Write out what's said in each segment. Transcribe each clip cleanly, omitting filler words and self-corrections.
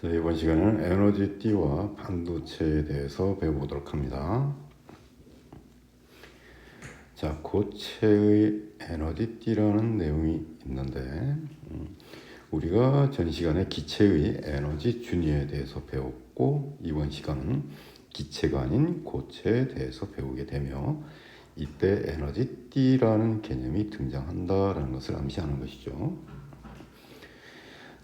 자, 이번 시간에는 에너지 띠와 반도체에 대해서 배워보도록 합니다. 자, 고체의 에너지 띠라는 내용이 있는데 우리가 전 시간에 기체의 에너지 준위에 대해서 배웠고, 이번 시간은 기체가 아닌 고체에 대해서 배우게 되며, 이때 에너지 띠라는 개념이 등장한다라는 것을 암시하는 것이죠.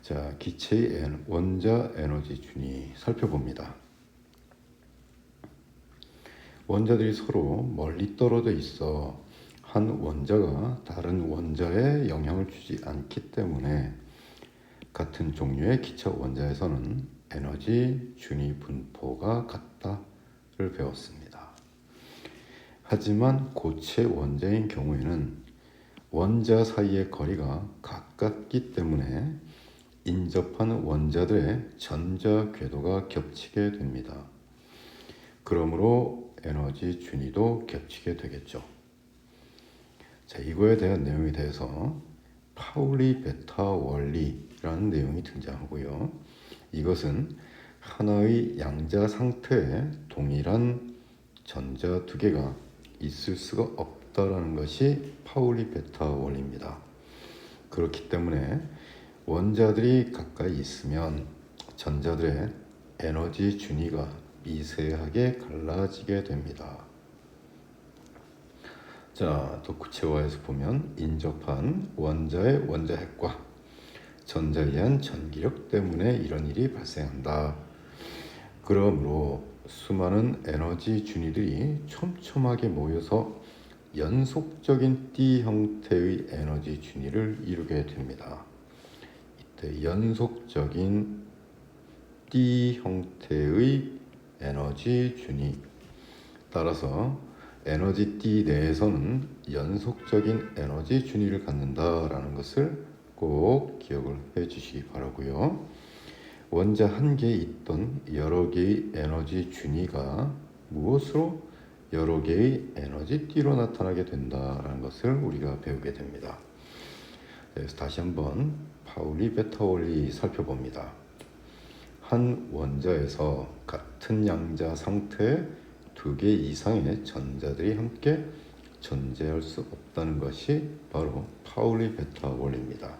자, 기체의 원자 에너지 준위 살펴봅니다. 원자들이 서로 멀리 떨어져 있어 한 원자가 다른 원자에 영향을 주지 않기 때문에 같은 종류의 기체 원자에서는 에너지 준위 분포가 같다를 배웠습니다. 하지만 고체 원자인 경우에는 원자 사이의 거리가 가깝기 때문에 인접한 원자들의 전자 궤도가 겹치게 됩니다. 그러므로 에너지 준위도 겹치게 되겠죠. 자, 이거에 대한 내용에 대해서 파울리 베타 원리라는 내용이 등장하고요. 이것은 하나의 양자 상태에 동일한 전자 두 개가 있을 수가 없다라는 것이 파울리 베타 원리입니다. 그렇기 때문에 원자들이 가까이 있으면 전자들의 에너지 준위가 미세하게 갈라지게 됩니다. 자, 또 구체화해서 보면 인접한 원자의 원자핵과 전자에 의한 전기력 때문에 이런 일이 발생한다. 그러므로 수많은 에너지 준위들이 촘촘하게 모여서 연속적인 띠 형태의 에너지 준위를 이루게 됩니다. 이때 연속적인 띠 형태의 에너지 준위, 따라서 에너지 띠 내에서는 연속적인 에너지 준위를 갖는다라는 것을 꼭 기억을 해 주시기 바라고요. 원자 한 개에 있던 여러 개의 에너지 준위가 무엇으로 여러 개의 에너지 띠로 나타나게 된다라는 것을 우리가 배우게 됩니다. 그래서 다시 한번 파울리 베타 원리 살펴봅니다. 한 원자에서 같은 양자 상태에 두 개 이상의 전자들이 함께 존재할 수 없다는 것이 바로 파울리 베타 원리입니다.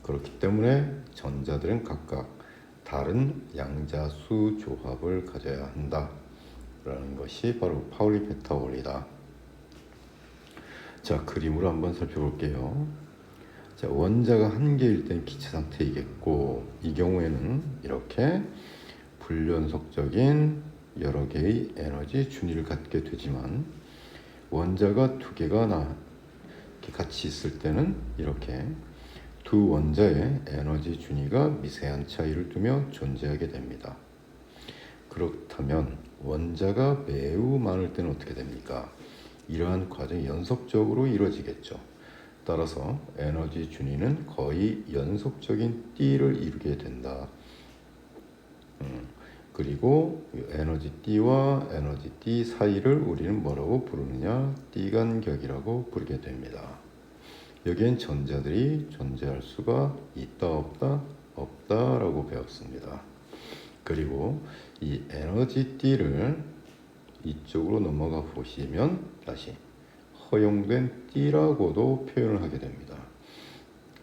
그렇기 때문에 전자들은 각각 다른 양자수 조합을 가져야 한다라는 것이 바로 파울리 베타 원리다. 자, 그림으로 한번 살펴볼게요. 자, 원자가 한 개일 땐 기체 상태이겠고, 이 경우에는 이렇게 불연속적인 여러 개의 에너지 준위를 갖게 되지만, 원자가 두 개가 같이 있을 때는 이렇게 두 원자의 에너지 준위가 미세한 차이를 두며 존재하게 됩니다. 그렇다면 원자가 매우 많을 때는 어떻게 됩니까? 이러한 과정이 연속적으로 이루어지겠죠. 따라서 에너지 준위는 거의 연속적인 띠를 이루게 된다. 그리고 에너지 띠와 에너지 띠 사이를 우리는 뭐라고 부르느냐? 띠간격이라고 부르게 됩니다. 여기엔 전자들이 존재할 수가 있다 없다? 없다라고 배웠습니다. 그리고 이 에너지 띠를 이쪽으로 넘어가 보시면 다시 허용된 띠라고도 표현을 하게 됩니다.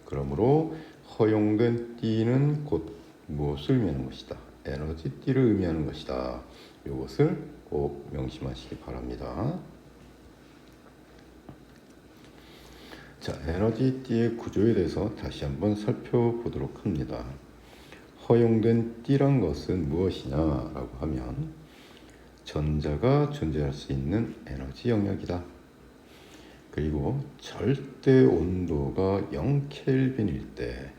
그러므로 허용된 띠는 곧 무엇을 의미하는 것이다? 에너지 띠를 의미하는 것이다. 이것을 꼭 명심하시기 바랍니다. 자, 에너지 띠의 구조에 대해서 다시 한번 살펴보도록 합니다. 허용된 띠란 것은 무엇이냐라고 하면 전자가 존재할 수 있는 에너지 영역이다. 그리고 절대 온도가 0켈빈일 때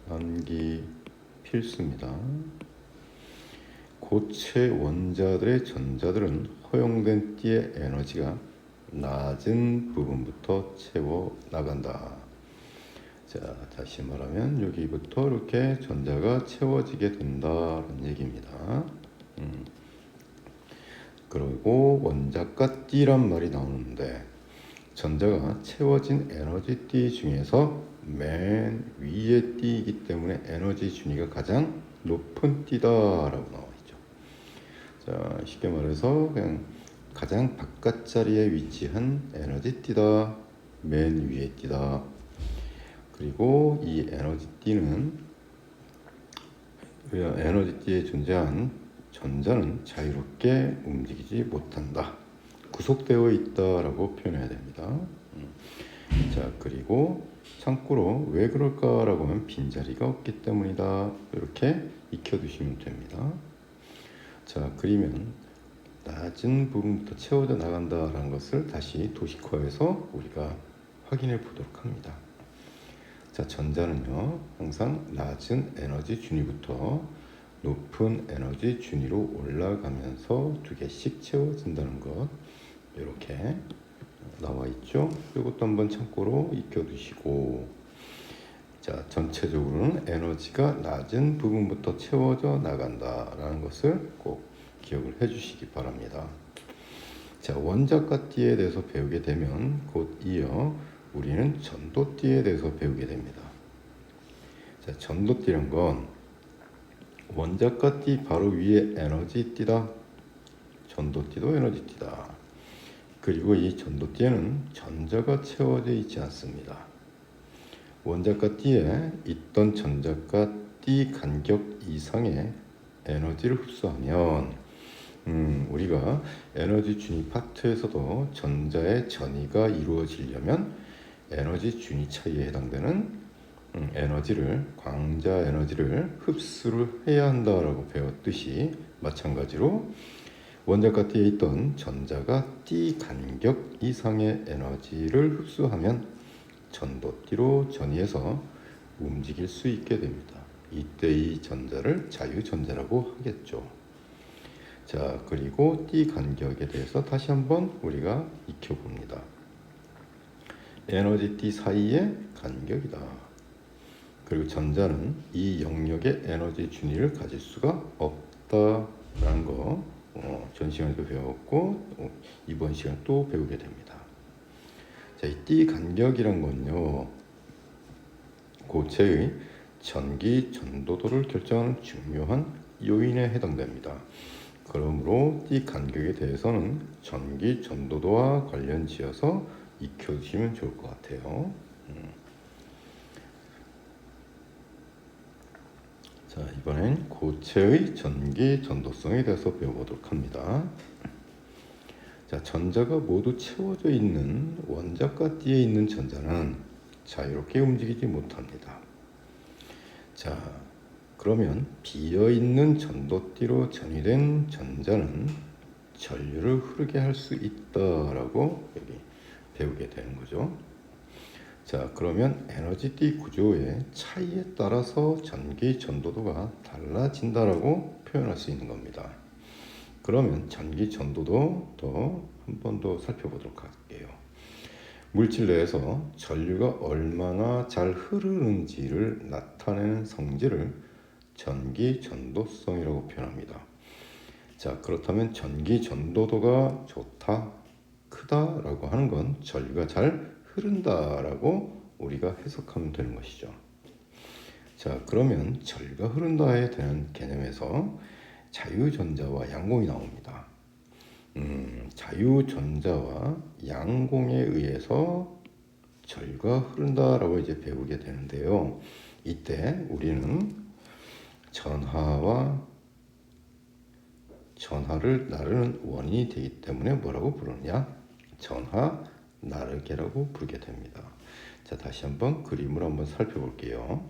암기 필수입니다. 고체 원자들의 전자들은 허용된 띠의 에너지가 낮은 부분부터 채워 나간다. 자, 다시 말하면 여기부터 이렇게 전자가 채워지게 된다는 얘기입니다. 그리고 원자가 띠란 말이 나오는데 전자가 채워진 에너지 띠 중에서 맨 위에 띠이기 때문에 에너지 준위가 가장 높은 띠다라고 나와 있죠. 자, 쉽게 말해서 그냥 가장 바깥 자리에 위치한 에너지 띠다, 맨 위에 띠다. 그리고 이 에너지 띠는 에너지 띠에 존재한 전자는 자유롭게 움직이지 못한다. 구속되어 있다라고 표현해야 됩니다. 자, 그리고 참고로 왜 그럴까라고 하면 빈자리가 없기 때문이다. 이렇게 익혀두시면 됩니다. 자, 그리면 낮은 부분부터 채워져 나간다라는 것을 다시 도식화해서 우리가 확인해 보도록 합니다. 자, 전자는요 항상 낮은 에너지 준위부터 높은 에너지 준위로 올라가면서 두 개씩 채워진다는 것, 이렇게 나와 있죠. 이것도 한번 참고로 익혀두시고, 자, 전체적으로는 에너지가 낮은 부분부터 채워져 나간다라는 것을 꼭 기억을 해주시기 바랍니다. 자, 원자과 띠에 대해서 배우게 되면 곧 이어 우리는 전도띠에 대해서 배우게 됩니다. 자, 전도띠란 건 원자과 띠 바로 위에 에너지 띠다. 전도띠도 에너지 띠다. 그리고 이 전도띠에는 전자가 채워져 있지 않습니다. 원자과 띠에 있던 전자과 띠 간격 이상의 에너지를 흡수하면 우리가 에너지 준위 파트에서도 전자의 전이가 이루어지려면 에너지 준위 차이에 해당되는 에너지를, 광자 에너지를 흡수를 해야 한다라고 배웠듯이, 마찬가지로 원자과 띠에 있던 전자가 띠 간격 이상의 에너지를 흡수하면 전도띠로 전이해서 움직일 수 있게 됩니다. 이때 이 전자를 자유전자라고 하겠죠. 자, 그리고 띠 간격에 대해서 다시 한번 우리가 익혀봅니다. 에너지 띠 사이의 간격이다. 그리고 전자는 이 영역의 에너지 준위를 가질 수가 없다라는 거 전 시간에도 배웠고 이번 시간 또 배우게 됩니다. 자, 이 띠 간격이란 건요, 고체의 전기 전도도를 결정하는 중요한 요인에 해당됩니다. 그러므로 띠 간격에 대해서는 전기 전도도와 관련 지어서 익혀주시면 좋을 것 같아요. 자, 이번엔 고체의 전기 전도성에 대해서 배워보도록 합니다. 자, 전자가 모두 채워져 있는 원자과 띠에 있는 전자는 자유롭게 움직이지 못합니다. 자, 그러면 비어있는 전도띠로 전이된 전자는 전류를 흐르게 할 수 있다라고 여기 배우게 되는 거죠. 자, 그러면 에너지띠 구조의 차이에 따라서 전기 전도도가 달라진다라고 표현할 수 있는 겁니다. 그러면 전기 전도도 한 번 더 살펴보도록 할게요. 물질 내에서 전류가 얼마나 잘 흐르는지를 나타내는 성질을 전기 전도성이라고 표현합니다. 자, 그렇다면 전기 전도도가 좋다, 크다라고 하는 건 전류가 잘 흐른다라고 우리가 해석하면 되는 것이죠. 자, 그러면 전류가 흐른다에 대한 개념에서 자유전자와 양공이 나옵니다. 자유전자와 양공에 의해서 전류가 흐른다라고 이제 배우게 되는데요. 이때 우리는 전하를 나르는 원인이 되기 때문에 뭐라고 부르느냐? 전하 나르게라고 부르게 됩니다. 자, 다시 한번 그림을 한번 살펴볼게요.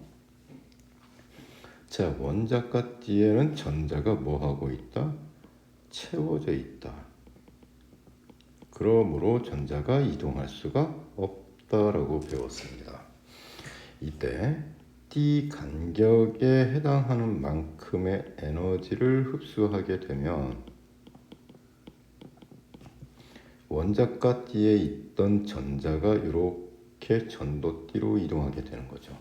자, 원자과 띠에는 전자가 뭐 하고 있다? 채워져 있다. 그러므로 전자가 이동할 수가 없다라고 배웠습니다. 이때 띠 간격에 해당하는 만큼의 에너지를 흡수하게 되면 원자과 띠에 있던 전자가 이렇게 전도띠로 이동하게 되는 거죠.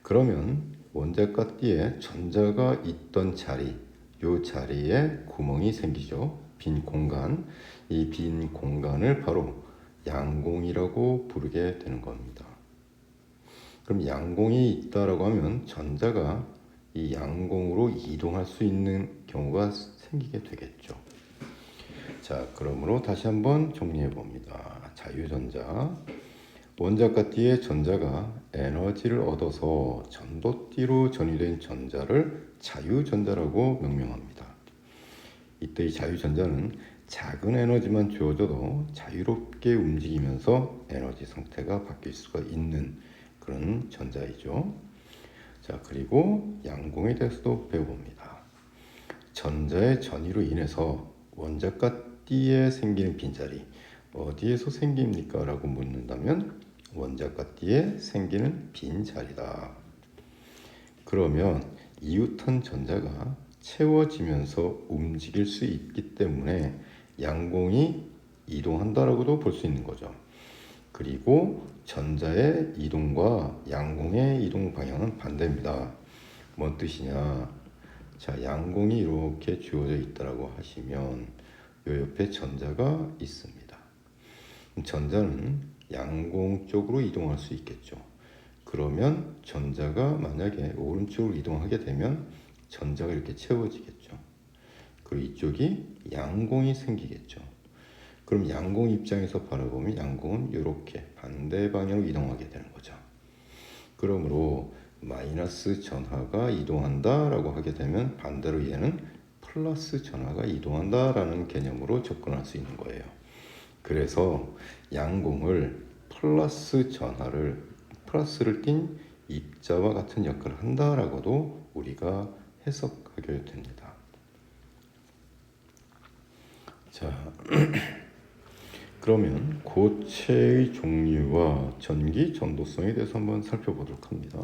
그러면 원자과 띠에 전자가 있던 자리, 이 자리에 구멍이 생기죠. 빈 공간. 이 빈 공간을 바로 양공이라고 부르게 되는 겁니다. 그럼 양공이 있다라고 하면 전자가 이 양공으로 이동할 수 있는 경우가 생기게 되겠죠. 자, 그러므로 다시 한번 정리해 봅니다. 자유전자. 원자과 띠의 전자가 에너지를 얻어서 전도띠로 전이된 전자를 자유전자라고 명명합니다. 이때 이 자유전자는 작은 에너지만 주어져도 자유롭게 움직이면서 에너지 상태가 바뀔 수가 있는 그런 전자이죠. 자, 그리고 양공에 대해서도 배워봅니다. 전자의 전이로 인해서 원자과 띠에 생기는 빈자리 어디에서 생깁니까? 라고 묻는다면 원자과 띠에 생기는 빈자리다. 그러면 이웃한 전자가 채워지면서 움직일 수 있기 때문에 양공이 이동한다라고도 볼 수 있는 거죠. 그리고 전자의 이동과 양공의 이동 방향은 반대입니다. 뭔 뜻이냐? 자, 양공이 이렇게 주어져 있다라고 하시면 요 옆에 전자가 있습니다. 전자는 양공 쪽으로 이동할 수 있겠죠. 그러면 전자가 만약에 오른쪽으로 이동하게 되면 전자가 이렇게 채워지겠죠. 그리고 이쪽이 양공이 생기겠죠. 그럼 양공 입장에서 바라보면 양공은 이렇게 반대 방향으로 이동하게 되는 거죠. 그러므로 마이너스 전하가 이동한다라고 하게 되면 반대로 얘는 플러스 전하가 이동한다라는 개념으로 접근할 수 있는 거예요. 그래서 양공을 플러스를 띤 입자와 같은 역할을 한다라고도 우리가 해석하게 됩니다. 자, 그러면 고체의 종류와 전기 전도성에 대해서 한번 살펴보도록 합니다.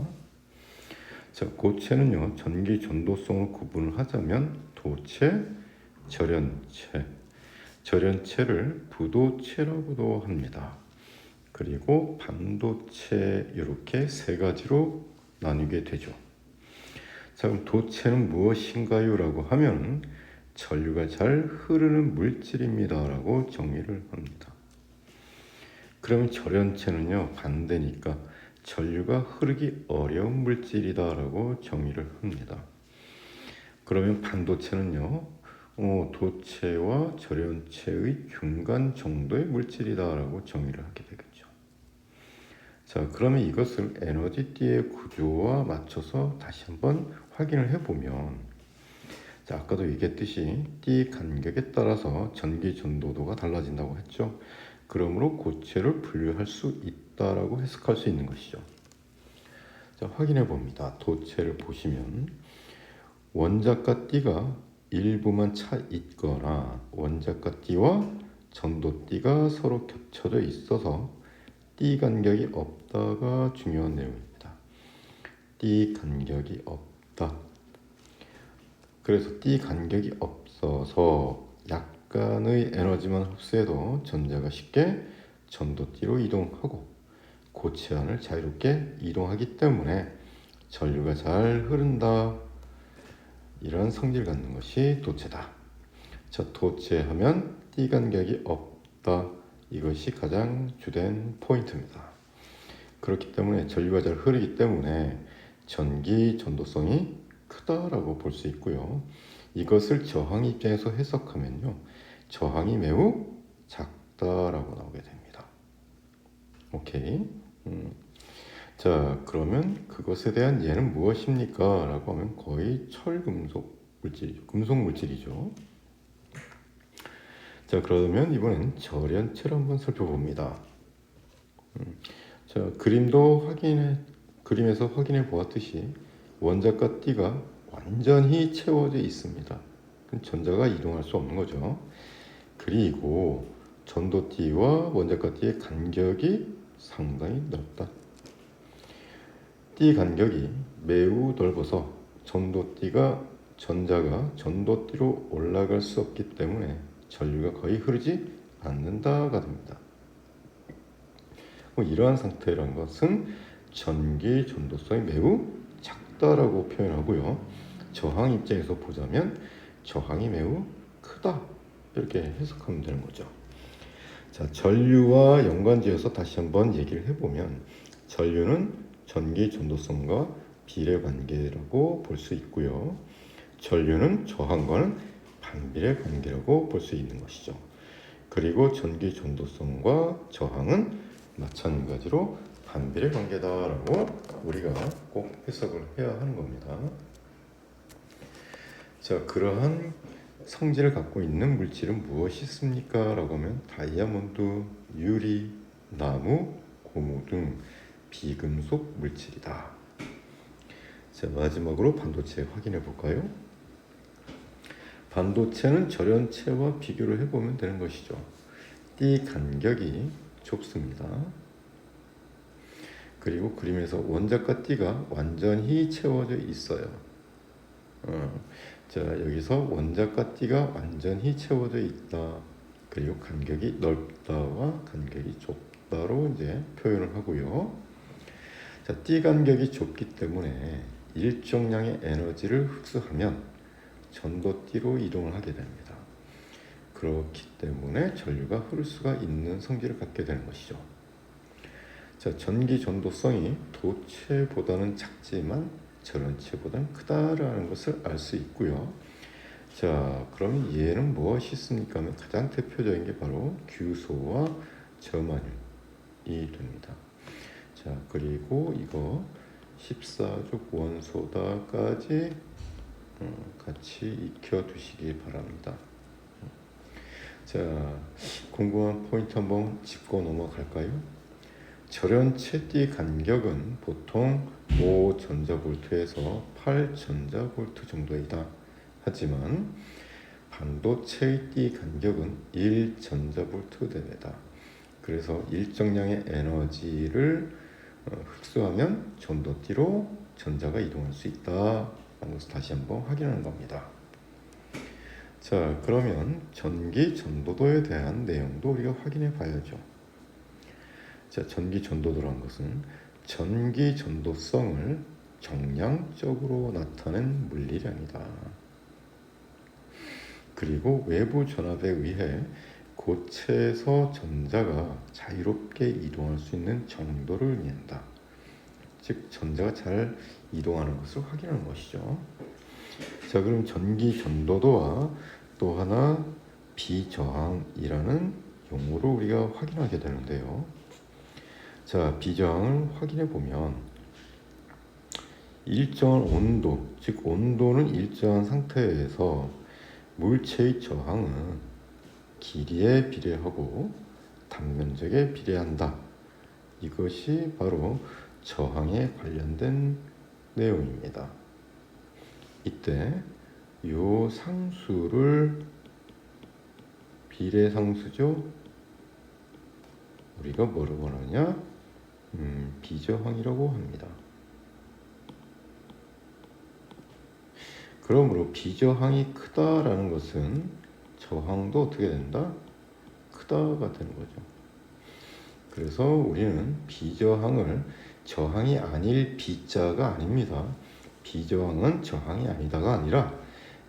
자, 고체는요, 전기 전도성을 구분을 하자면 도체, 절연체, 절연체를 부도체라고도 합니다. 그리고 반도체 이렇게 세 가지로 나뉘게 되죠. 자, 그럼 도체는 무엇인가요? 라고 하면 전류가 잘 흐르는 물질입니다 라고 정의를 합니다. 그러면 절연체는요, 반대니까 전류가 흐르기 어려운 물질이다 라고 정의를 합니다. 그러면 반도체는요, 도체와 절연체의 중간 정도의 물질이다 라고 정의를 하게 되겠죠. 자, 그러면 이것을 에너지띠의 구조와 맞춰서 다시 한번 확인을 해보면, 자, 아까도 얘기했듯이 띠 간격에 따라서 전기 전도도가 달라진다고 했죠. 그러므로 고체를 분류할 수 있다라고 해석할 수 있는 것이죠. 자, 확인해 봅니다. 도체를 보시면 원자과 띠가 일부만 차 있거나 원자과 띠와 전도띠가 서로 겹쳐져 있어서 띠 간격이 없다가 중요한 내용입니다. 띠 간격이 없다. 그래서 띠 간격이 없어서 약간의 에너지만 흡수해도 전자가 쉽게 전도띠로 이동하고 고체 안을 자유롭게 이동하기 때문에 전류가 잘 흐른다. 이런 성질을 갖는 것이 도체다. 자, 도체하면 띠 간격이 없다. 이것이 가장 주된 포인트입니다. 그렇기 때문에 전류가 잘 흐르기 때문에 전기 전도성이 크다라고 볼 수 있고요. 이것을 저항 입장에서 해석하면요, 저항이 매우 작다라고 나오게 됩니다. 오케이. 자, 그러면 그것에 대한 예는 무엇입니까? 라고 하면 거의 철금속 물질이죠. 금속 물질이죠. 자, 그러면 이번엔 절연체를 한번 살펴봅니다. 자, 그림에서 확인해 보았듯이 원자과 띠가 완전히 채워져 있습니다. 전자가 이동할 수 없는 거죠. 그리고 전도띠와 원자과 띠의 간격이 상당히 넓다. 띠 간격이 매우 넓어서 전자가 전도띠로 올라갈 수 없기 때문에 전류가 거의 흐르지 않는다가 됩니다. 이러한 상태라는 것은 전기 전도성이 매우 작다라고 표현하고요. 저항 입장에서 보자면 저항이 매우 크다. 이렇게 해석하면 되는 거죠. 자, 전류와 연관지어서 다시 한번 얘기를 해보면 전류는 전기 전도성과 비례 관계라고 볼 수 있고요. 전류는 저항과는 반비례 관계라고 볼 수 있는 것이죠. 그리고 전기 전도성과 저항은 마찬가지로 반비례 관계다라고 우리가 꼭 해석을 해야 하는 겁니다. 자, 그러한 성질을 갖고 있는 물질은 무엇이 있습니까? 라고 하면 다이아몬드, 유리, 나무, 고무 등 비금속 물질이다. 자, 마지막으로 반도체 확인해 볼까요? 반도체는 절연체와 비교를 해보면 되는 것이죠. 띠 간격이 좁습니다. 그리고 그림에서 원자과 띠가 완전히 채워져 있어요. 자, 여기서 원자과 띠가 완전히 채워져 있다. 그리고 간격이 넓다와 간격이 좁다로 이제 표현을 하고요. 자, 띠 간격이 좁기 때문에 일정량의 에너지를 흡수하면 전도띠로 이동을 하게 됩니다. 그렇기 때문에 전류가 흐를 수가 있는 성질을 갖게 되는 것이죠. 자, 전기 전도성이 도체보다는 작지만 절연체보다는 크다라는 것을 알 수 있고요. 자, 그러면 얘는 무엇이 있습니까? 하면 가장 대표적인 게 바로 규소와 저만율이 됩니다. 자, 그리고 이거 14족 원소다까지 같이 익혀 두시기 바랍니다. 자, 궁금한 포인트 한번 짚고 넘어갈까요? 절연체띠 간격은 보통 5전자볼트에서 8전자볼트 정도이다. 하지만 반도체의 띠 간격은 1전자볼트 됩니다. 그래서 일정량의 에너지를 흡수하면 전도띠로 전자가 이동할 수 있다 라는 것을 다시 한번 확인하는 겁니다. 자, 그러면 전기 전도도에 대한 내용도 우리가 확인해 봐야죠. 자, 전기 전도도라는 것은 전기 전도성을 정량적으로 나타낸 물리량이다. 그리고 외부 전압에 의해 고체에서 전자가 자유롭게 이동할 수 있는 정도를 의미한다. 즉, 전자가 잘 이동하는 것을 확인하는 것이죠. 자, 그럼 전기 전도도와 또 하나 비저항이라는 용어를 우리가 확인하게 되는데요. 자, 비저항을 확인해 보면 일정한 온도, 즉 온도는 일정한 상태에서 물체의 저항은 길이에 비례하고 단면적에 비례한다. 이것이 바로 저항에 관련된 내용입니다. 이때 요 상수를 비례상수죠. 우리가 뭐라고 하느냐? 비저항이라고 합니다. 그러므로 비저항이 크다라는 것은 저항도 어떻게 된다? 크다가 되는 거죠. 그래서 우리는 비저항을 저항이 아닐 비자가 아닙니다. 비저항은 저항이 아니다가 아니라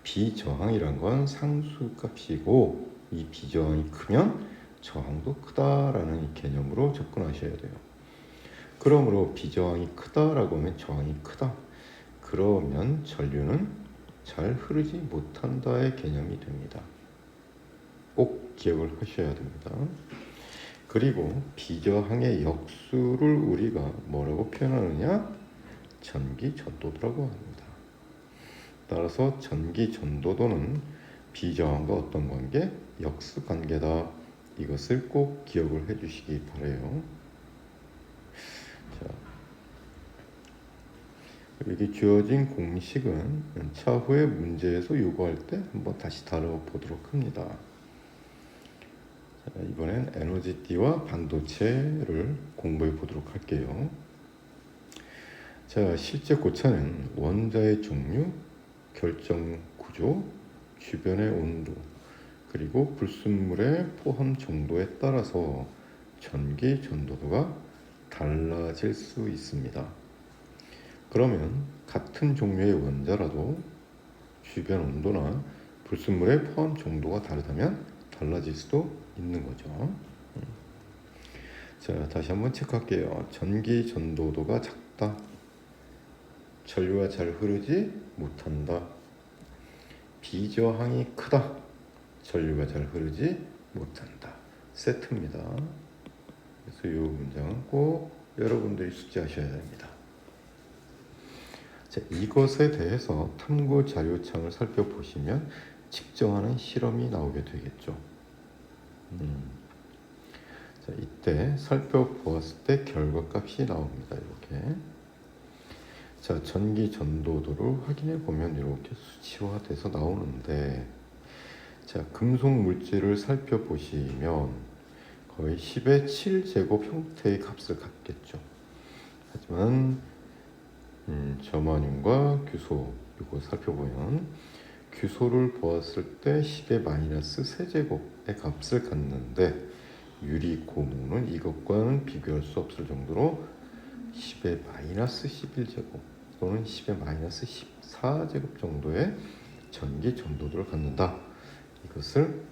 비저항이란 건 상수값이고 이 비저항이 크면 저항도 크다라는 이 개념으로 접근하셔야 돼요. 그러므로 비저항이 크다라고 하면 저항이 크다. 그러면 전류는 잘 흐르지 못한다의 개념이 됩니다. 꼭 기억을 하셔야 됩니다. 그리고 비저항의 역수를 우리가 뭐라고 표현하느냐? 전기 전도도라고 합니다. 따라서 전기 전도도는 비저항과 어떤 관계? 역수 관계다. 이것을 꼭 기억을 해주시기 바라요. 자, 여기 주어진 공식은 차후의 문제에서 요구할 때 한번 다시 다뤄보도록 합니다. 자, 이번엔 에너지띠와 반도체를 공부해 보도록 할게요. 자, 실제 고차는 원자의 종류, 결정 구조, 주변의 온도, 그리고 불순물의 포함 정도에 따라서 전기 전도도가 달라질 수 있습니다. 그러면 같은 종류의 원자라도 주변 온도나 불순물의 포함 정도가 다르다면 달라질 수도 있는 거죠. 자, 다시 한번 체크할게요. 전기 전도도가 작다. 작다. 전류가 잘 흐르지 못한다. 비저항이 크다. 전류가 잘 흐르지 못한다. 세트입니다. 그래서 이 문장은 꼭 여러분들이 숙지하셔야 됩니다. 자, 이것에 대해서 탐구 자료창을 살펴보시면 측정하는 실험이 나오게 되겠죠. 자, 이때 살펴보았을 때 결과값이 나옵니다. 이렇게. 자, 전기 전도도를 확인해 보면 이렇게 수치화돼서 나오는데, 자, 금속 물질을 살펴보시면 거의 10의 7제곱 형태의 값을 갖겠죠. 하지만 저마늄과 규소 이거 살펴보면 규소를 보았을 때 10의 마이너스 세제곱의 값을 갖는데 유리 고무는 이것과는 비교할 수 없을 정도로 10의 마이너스 11제곱 또는 10의 마이너스 14제곱 정도의 전기 전도도를 갖는다. 이것을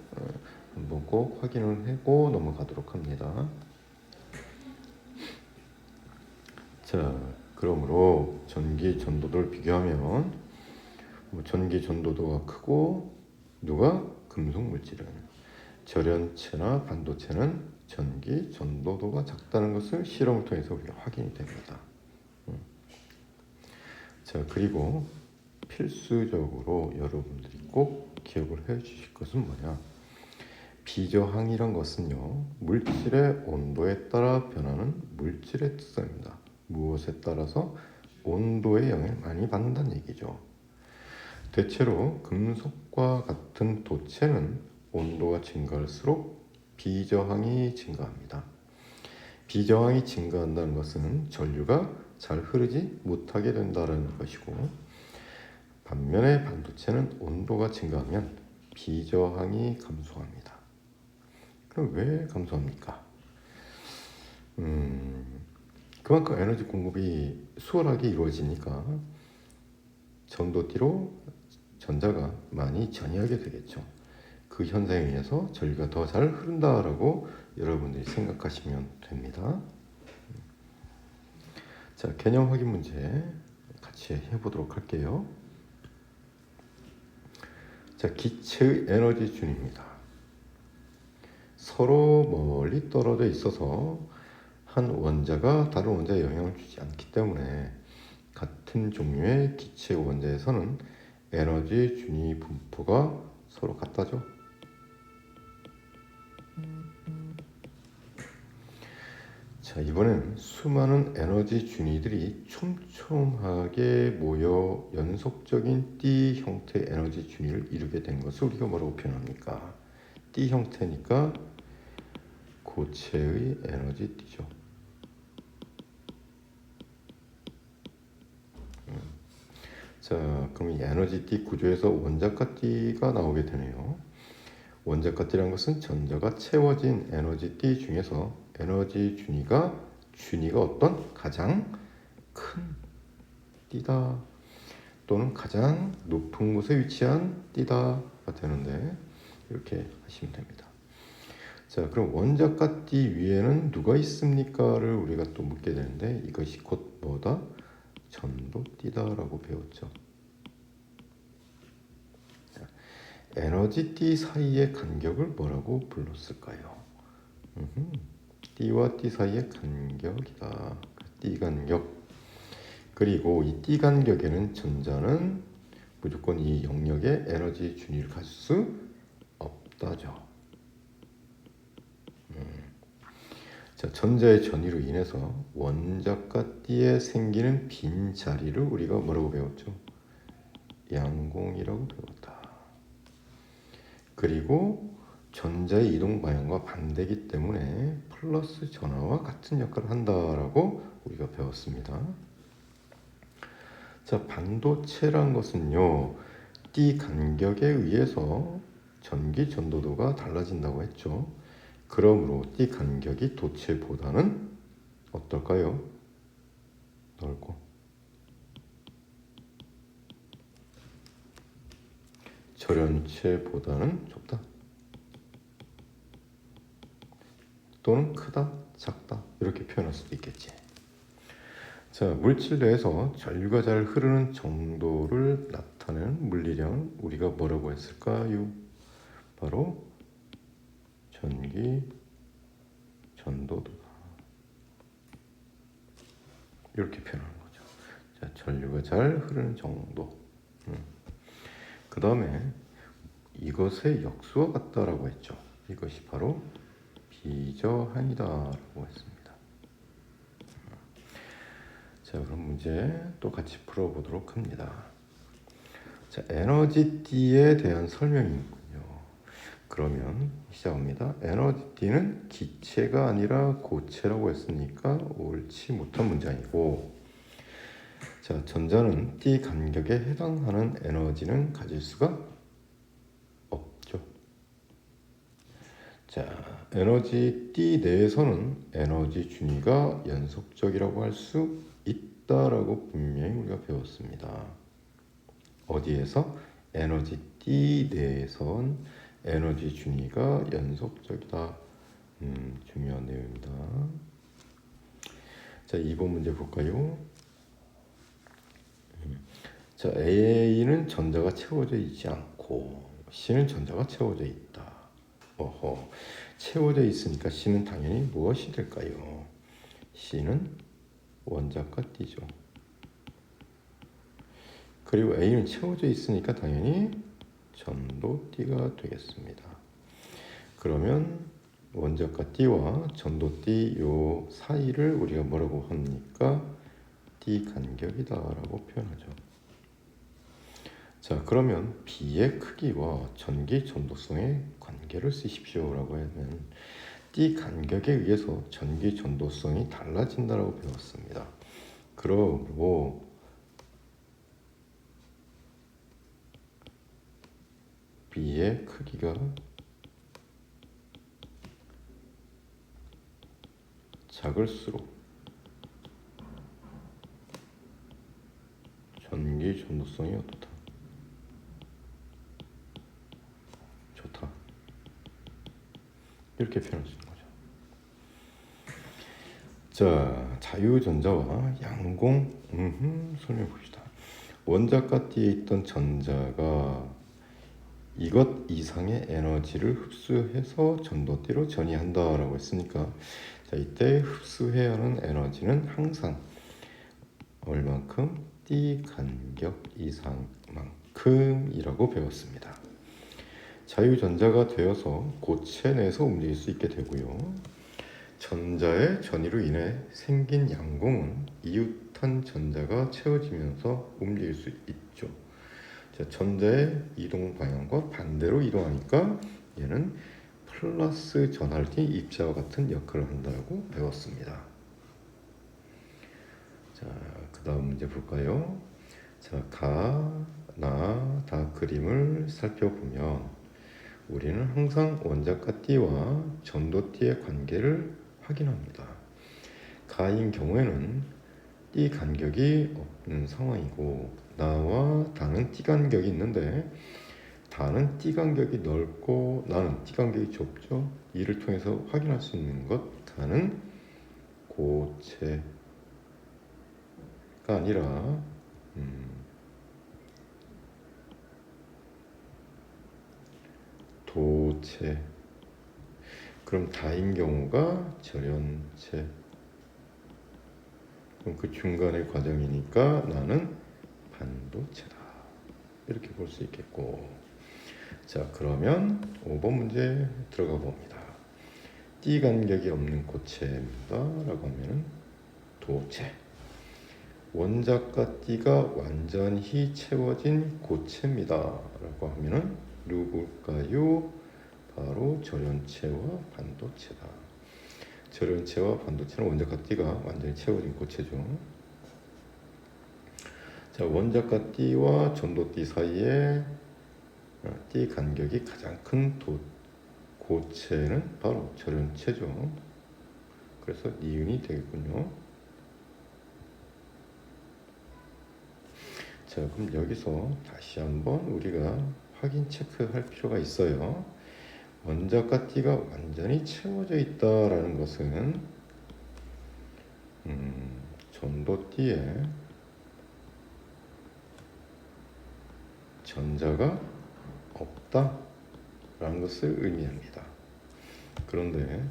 한번 꼭 확인을 하고 넘어가도록 합니다. 자, 그러므로 전기 전도도를 비교하면 전기 전도도가 크고 누가 금속 물질은 절연체나 반도체는 전기 전도도가 작다는 것을 실험을 통해서 우리가 확인이 됩니다. 자, 그리고 필수적으로 여러분들이 꼭 기억을 해 주실 것은 뭐냐? 비저항이란 것은요, 물질의 온도에 따라 변하는 물질의 특성입니다. 무엇에 따라서 온도의 영향을 많이 받는다는 얘기죠. 대체로 금속과 같은 도체는 온도가 증가할수록 비저항이 증가합니다. 비저항이 증가한다는 것은 전류가 잘 흐르지 못하게 된다는 것이고, 반면에 반도체는 온도가 증가하면 비저항이 감소합니다. 그럼 왜 감소합니까? 그만큼 에너지 공급이 수월하게 이루어지니까 전도띠로 전자가 많이 전이하게 되겠죠. 그 현상에 의해서 전류가 더 잘 흐른다라고 여러분들이 생각하시면 됩니다. 자, 개념 확인 문제 같이 해보도록 할게요. 자, 기체의 에너지 준입니다. 서로 멀리 떨어져 있어서 한 원자가 다른 원자에 영향을 주지 않기 때문에 같은 종류의 기체 원자에서는 에너지 준위 분포가 서로 같다죠. 자, 이번엔 수많은 에너지 준위들이 촘촘하게 모여 연속적인 띠 형태의 에너지 준위를 이루게 된 것을 우리가 뭐라고 표현합니까? 띠 형태니까 고체의 에너지 띠죠. 자, 그럼 이 에너지 띠 구조에서 원자가 띠가 나오게 되네요. 원자가 띠란 것은 전자가 채워진 에너지 띠 중에서 에너지 준위가 어떤 가장 큰 띠다 또는 가장 높은 곳에 위치한 띠다가 되는데 이렇게 하시면 됩니다. 자, 그럼 원자가 띠 위에는 누가 있습니까를 우리가 또 묻게 되는데 이것이 곧 뭐다? 전도띠다라고 배웠죠. 자, 에너지 띠 사이의 간격을 뭐라고 불렀을까요? 띠와 띠 사이의 간격이다. 띠 간격. 그리고 이 띠 간격에는 전자는 무조건 이 영역에 에너지 준위를 가질 수 없다죠. 자, 전자의 전위로 인해서 원자가 띠에 생기는 빈 자리를 우리가 뭐라고 배웠죠? 양공이라고 배웠다. 그리고 전자의 이동 방향과 반대이기 때문에 플러스 전하와 같은 역할을 한다라고 우리가 배웠습니다. 자, 반도체란 것은요, 띠 간격에 의해서 전기 전도도가 달라진다고 했죠. 그러므로 띠 간격이 도체보다는 어떨까요? 넓고 절연체보다는 좁다 또는 크다, 작다 이렇게 표현할 수도 있겠지. 자, 물질 내에서 전류가 잘 흐르는 정도를 나타내는 물리량은 우리가 뭐라고 했을까요? 바로 전기 전도도다. 이렇게 표현하는 거죠. 자, 전류가 잘 흐르는 정도. 그 다음에 이것의 역수와 같다라고 했죠. 이것이 바로 비저항이다라고 했습니다. 자, 그럼 문제 또 같이 풀어보도록 합니다. 자, 에너지띠에 대한 설명이군요. 그러면 시작합니다. 에너지띠는 기체가 아니라 고체라고 했으니까 옳지 못한 문장이고, 자, 전자는 띠 간격에 해당하는 에너지는 가질 수가 없죠. 자, 에너지 띠 내에서는 에너지 준위가 연속적이라고 할 수 있다라고 분명히 우리가 배웠습니다. 어디에서? 에너지 띠 내에선 에너지 준위가 연속적이다. 중요한 내용입니다. 자, 2번 문제 볼까요? 자, A는 전자가 채워져 있지 않고 C는 전자가 채워져 있다. 어허, 채워져 있으니까 C는 당연히 무엇이 될까요? C는 원자가 띠죠. 그리고 A는 채워져 있으니까 당연히 전도띠가 되겠습니다. 그러면 원자가 띠와 전도띠 요 사이를 우리가 뭐라고 합니까? 띠 간격이다라고 표현하죠. 자, 그러면 B의 크기와 전기 전도성의 관계를 쓰십시오라고 하면 띠 간격에 의해서 전기 전도성이 달라진다라고 배웠습니다. 그러므로 B의 크기가 작을수록 전기 전도성이 어떻다? 좋다. 이렇게 표현할 수 있는 거죠. 자, 자유전자와 양공 설명해 봅시다. 원자가 띠에 있던 전자가 이것 이상의 에너지를 흡수해서 전도띠로 전이한다라고 했으니까, 자, 이때 흡수해야 하는 에너지는 항상 얼만큼? 띠 간격 이상만큼이라고 배웠습니다. 자유전자가 되어서 고체 내에서 움직일 수 있게 되고요. 전자의 전이로 인해 생긴 양공은 이웃한 전자가 채워지면서 움직일 수 있죠. 자, 전자의 이동 방향과 반대로 이동하니까 얘는 플러스 전하를 띤 입자와 같은 역할을 한다고 배웠습니다. 자, 그 다음 문제 볼까요? 자, 가, 나, 다 그림을 살펴보면 우리는 항상 원자가 띠와 전도띠의 관계를 확인합니다. 가인 경우에는 띠 간격이 없는 상황이고, 나와 다는 띠 간격이 있는데 다는 띠 간격이 넓고 나는 띠 간격이 좁죠. 이를 통해서 확인할 수 있는 것, 다는 고체가 아니라 도체. 그럼 다인 경우가 절연체. 그럼 그 중간의 과정이니까 나는 반도체다. 이렇게 볼 수 있겠고. 자, 그러면 5번 문제 들어가 봅니다. 띠 간격이 없는 고체입니다 라고 하면 도체. 원자가 띠가 완전히 채워진 고체입니다 라고 하면 누굴까요? 바로 절연체와 반도체다. 절연체와 반도체는 원자가 띠가 완전히 채워진 고체죠. 자, 원자가 띠와 전도띠 사이에 띠 간격이 가장 큰 고체는 바로 절연체죠. 그래서 니은이 되겠군요. 자, 그럼 여기서 다시 한번 우리가 확인 체크할 필요가 있어요. 원자가 띠가 완전히 채워져 있다라는 것은 전도띠에 전자가 없다라는 것을 의미합니다. 그런데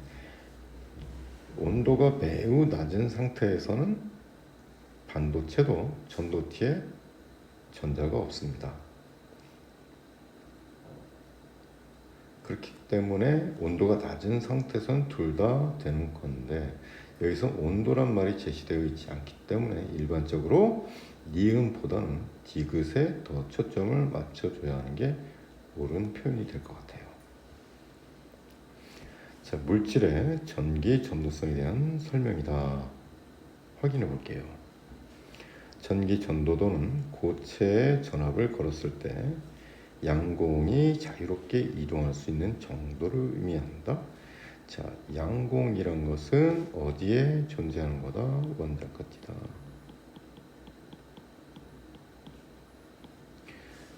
온도가 매우 낮은 상태에서는 반도체도 전도티에 전자가 없습니다. 그렇기 때문에 온도가 낮은 상태에서는 둘 다 되는 건데, 여기서 온도란 말이 제시되어 있지 않기 때문에 일반적으로 니은보다는 디귿에 더 초점을 맞춰줘야 하는 게 옳은 표현이 될 것 같아요. 자, 물질의 전기 전도성에 대한 설명이다. 확인해 볼게요. 전기 전도도는 고체의 전압을 걸었을 때 양공이 자유롭게 이동할 수 있는 정도를 의미한다. 자, 양공이란 것은 어디에 존재하는 거다? 원자까지다.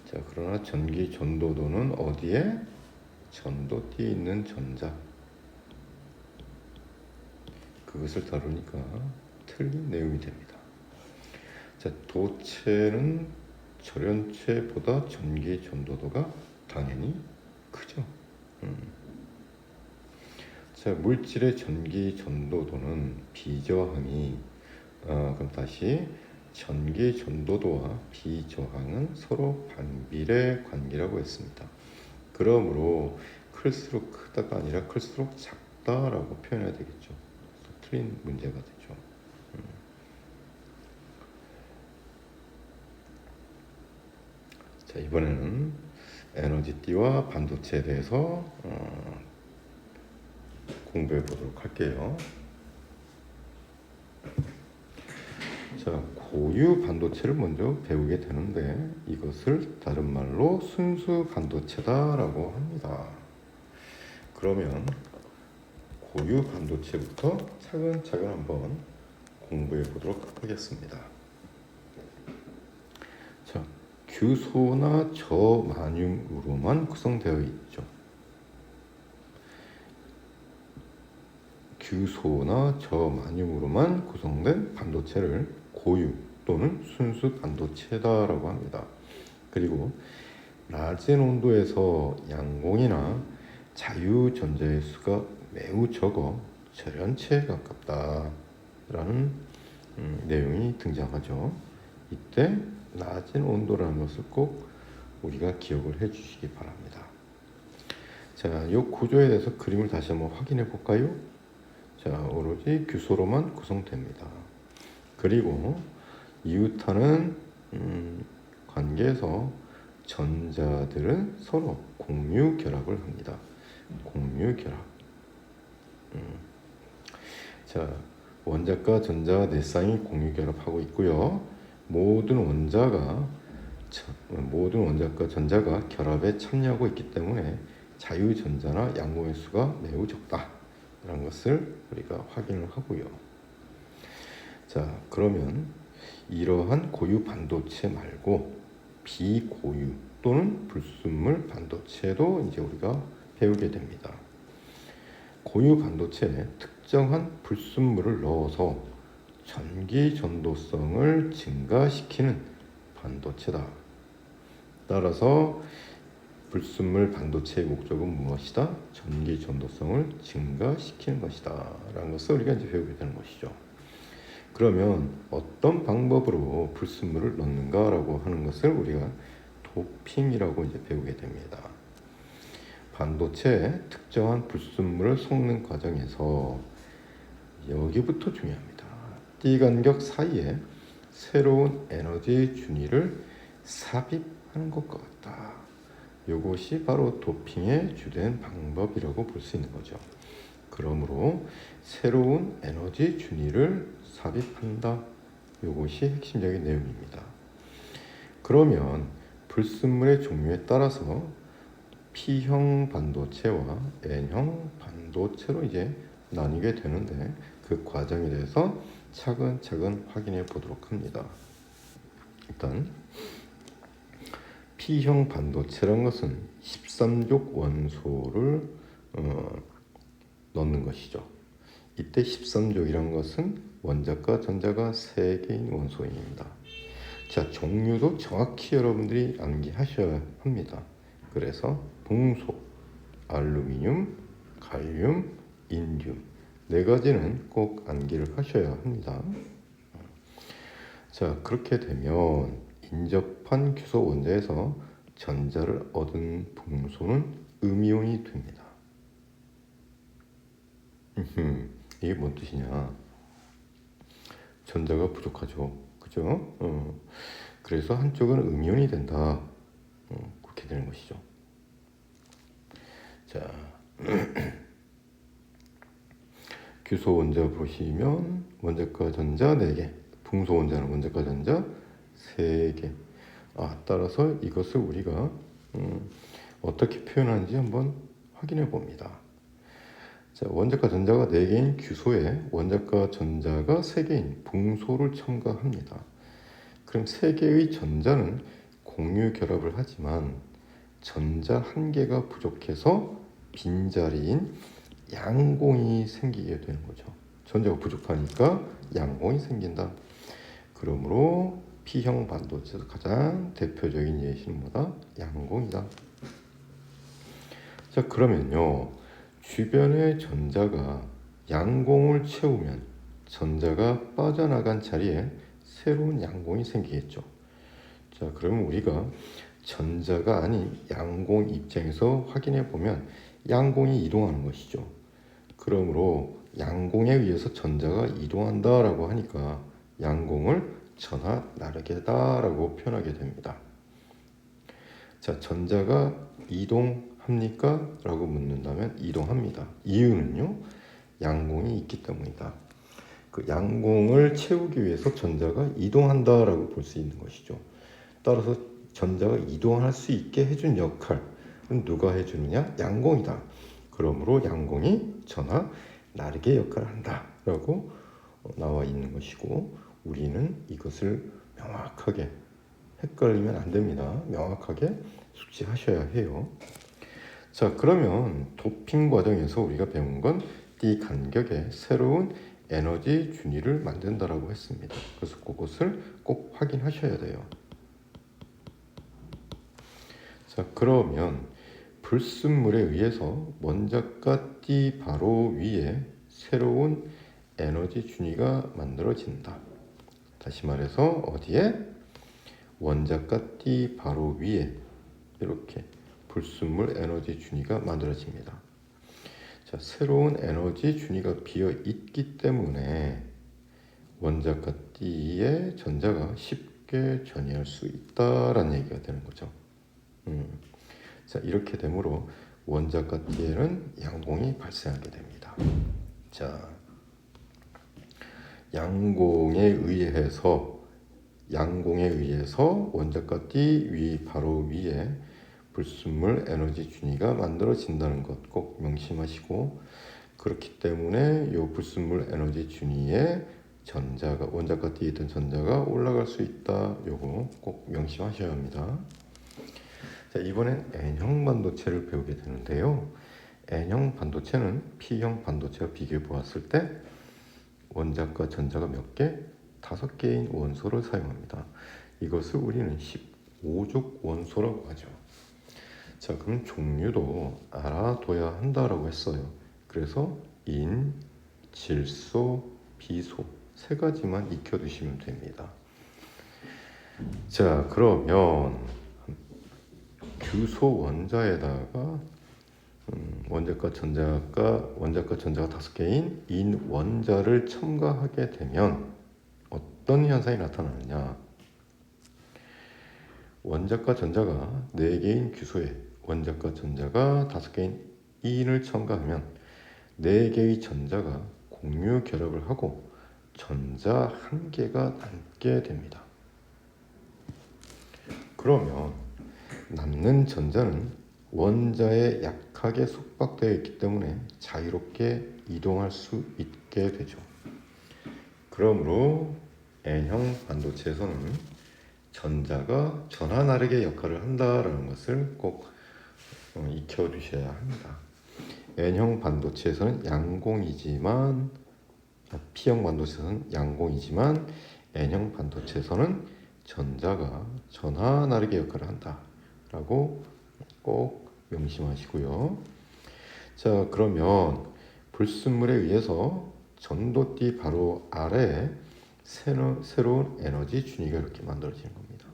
자, 그러나 전기 전도도는 어디에? 전도띠에 있는 전자. 그것을 다루니까 틀린 내용이 됩니다. 자, 도체는 절연체보다 전기 전도도가 당연히 크죠. 자, 물질의 전기 전도도는 비저항이 그럼 다시 전기 전도도와 비저항은 서로 반비례 관계라고 했습니다. 그러므로 클수록 크다가 아니라 클수록 작다라고 표현해야 되겠죠. 틀린 문제가 되죠. 자, 이번에는 에너지띠와 반도체에 대해서 공부해 보도록 할게요. 자, 고유 반도체를 먼저 배우게 되는데 이것을 다른 말로 순수 반도체다라고 합니다. 그러면 고유 반도체부터 차근차근 한번 공부해 보도록 하겠습니다. 자, 규소나 저마듐으로만 구성되어 있죠. 규소나 저마듐으로만 구성된 반도체를 고유 또는 순수 반도체다라고 합니다. 그리고 낮은 온도에서 양공이나 자유전자의 수가 매우 적어 절연체에 가깝다라는 내용이 등장하죠. 이때 낮은 온도라는 것을 꼭 우리가 기억을 해 주시기 바랍니다. 자, 이 구조에 대해서 그림을 다시 한번 확인해 볼까요? 자, 오로지 규소로만 구성됩니다. 그리고 이웃하는 관계에서 전자들은 서로 공유 결합을 합니다. 공유 결합. 자, 원자과 전자 네 쌍이 공유 결합하고 있고요. 모든 원자과 전자가 결합에 참여하고 있기 때문에 자유전자나 양공의 수가 매우 적다라는 것을 우리가 확인을 하고요. 자, 그러면 이러한 고유 반도체 말고 비고유 또는 불순물 반도체도 이제 우리가 배우게 됩니다. 고유 반도체에 특정한 불순물을 넣어서 전기 전도성을 증가시키는 반도체다. 따라서 불순물 반도체의 목적은 무엇이다? 전기 전도성을 증가시키는 것이다 라는 것을 우리가 이제 배우게 되는 것이죠. 그러면 어떤 방법으로 불순물을 넣는가라고 하는 것을 우리가 도핑이라고 이제 배우게 됩니다. 반도체에 특정한 불순물을 섞는 과정에서 여기부터 중요합니다. 띠간격 사이에 새로운 에너지 준위를 삽입하는 것과 같다. 이것이 바로 도핑의 주된 방법이라고 볼 수 있는 거죠. 그러므로 새로운 에너지 준위를 삽입한다. 이것이 핵심적인 내용입니다. 그러면 불순물의 종류에 따라서 P형 반도체와 N형 반도체로 이제 나뉘게 되는데 그 과정에 대해서 차근차근 확인해 보도록 합니다. 일단 P형 반도체란 것은 13족 원소를 넣는 것이죠. 이때 13족이란 것은 원자과 전자가 3개인 원소입니다. 자, 종류도 정확히 여러분들이 암기하셔야 합니다. 그래서 붕소, 알루미늄, 갈륨, 인듐 4가지는 꼭 암기를 하셔야 합니다. 자, 그렇게 되면 인접한 규소 원자에서 전자를 얻은 붕소는 음이온이 됩니다. 이게 뭔 뜻이냐? 전자가 부족하죠. 그죠? 그래서 한쪽은 음이온이 된다. 그렇게 되는 것이죠. 자, 규소 원자 보시면 원자과 전자 4개, 붕소 원자는 원자과 전자 3개. 따라서 이것을 우리가 어떻게 표현하는지 한번 확인해 봅니다. 자, 원자과 전자가 4개인 규소에 원자과 전자가 3개인 붕소를 첨가합니다. 그럼 3개의 전자는 공유 결합을 하지만 전자 1개가 부족해서 빈자리인 양공이 생기게 되는 거죠. 전자가 부족하니까 양공이 생긴다. 그러므로 P형 반도체에서 가장 대표적인 예시는 뭐다? 양공이다. 자, 그러면요, 주변의 전자가 양공을 채우면 전자가 빠져나간 자리에 새로운 양공이 생기겠죠. 자, 그러면 우리가 전자가 아닌 양공 입장에서 확인해 보면 양공이 이동하는 것이죠. 그러므로 양공에 의해서 전자가 이동한다라고 하니까 양공을 전하 나르게다라고 표현하게 됩니다. 자, 전자가 이동합니까? 라고 묻는다면 이동합니다. 이유는요, 양공이 있기 때문이다. 그 양공을 채우기 위해서 전자가 이동한다라고 볼 수 있는 것이죠. 따라서 전자가 이동할 수 있게 해준 역할은 누가 해주느냐? 양공이다. 그러므로 양공이 전하 나르게 역할을 한다라고 나와 있는 것이고, 우리는 이것을 명확하게 헷갈리면 안 됩니다. 명확하게 숙지하셔야 해요. 자, 그러면 도핑 과정에서 우리가 배운 건 이 간격에 새로운 에너지 준위를 만든다라고 했습니다. 그래서 그것을 꼭 확인하셔야 돼요. 자, 그러면 불순물에 의해서 원자과 띠 바로 위에 새로운 에너지 준위가 만들어진다. 다시 말해서 어디에? 원자과 띠 바로 위에 이렇게 불순물 에너지 준위가 만들어집니다. 자, 새로운 에너지 준위가 비어 있기 때문에 원자과 띠의 전자가 쉽게 전이할 수 있다라는 얘기가 되는 거죠. 자, 이렇게 되므로 원자과 띠에는 양공이 발생하게 됩니다. 자, 양공에 의해서 원자과 띠 위 바로 위에 불순물 에너지 준위가 만들어진다는 것 꼭 명심하시고, 그렇기 때문에 이 불순물 에너지 준위에 전자가 원자과 띠에 있던 전자가 올라갈 수 있다. 요거 꼭 명심하셔야 합니다. 자, 이번엔 N형 반도체를 배우게 되는데요. N형 반도체는 P형 반도체와 비교해 보았을 때 원자과 전자가 몇 개? 5개인 원소를 사용합니다. 이것을 우리는 15족 원소라고 하죠. 자, 그럼 종류도 알아둬야 한다라고 했어요. 그래서 인, 질소, 비소 3가지만 익혀두시면 됩니다. 자, 그러면 규소 원자에다가 원자과 전자가 5개인 인 원자를 첨가하게 되면 어떤 현상이 나타나느냐? 원자과 전자가 4개인 규소에 원자과 전자가 5개인 인을 첨가하면 4개의 전자가 공유 결합을 하고 전자 1개가 남게 됩니다. 그러면 남는 전자는 원자에 약하게 속박되어 있기 때문에 자유롭게 이동할 수 있게 되죠. 그러므로 N형 반도체에서는 전자가 전하 나르게 역할을 한다라는 것을 꼭 익혀두셔야 합니다. N형 반도체에서는 양공이지만 P형 반도체에서는 양공이지만 N형 반도체에서는 전자가 전하 나르게 역할을 한다라고 꼭 명심하시고요. 자, 그러면 불순물에 의해서 전도띠 바로 아래에 새로운 에너지 준위가 이렇게 만들어지는 겁니다.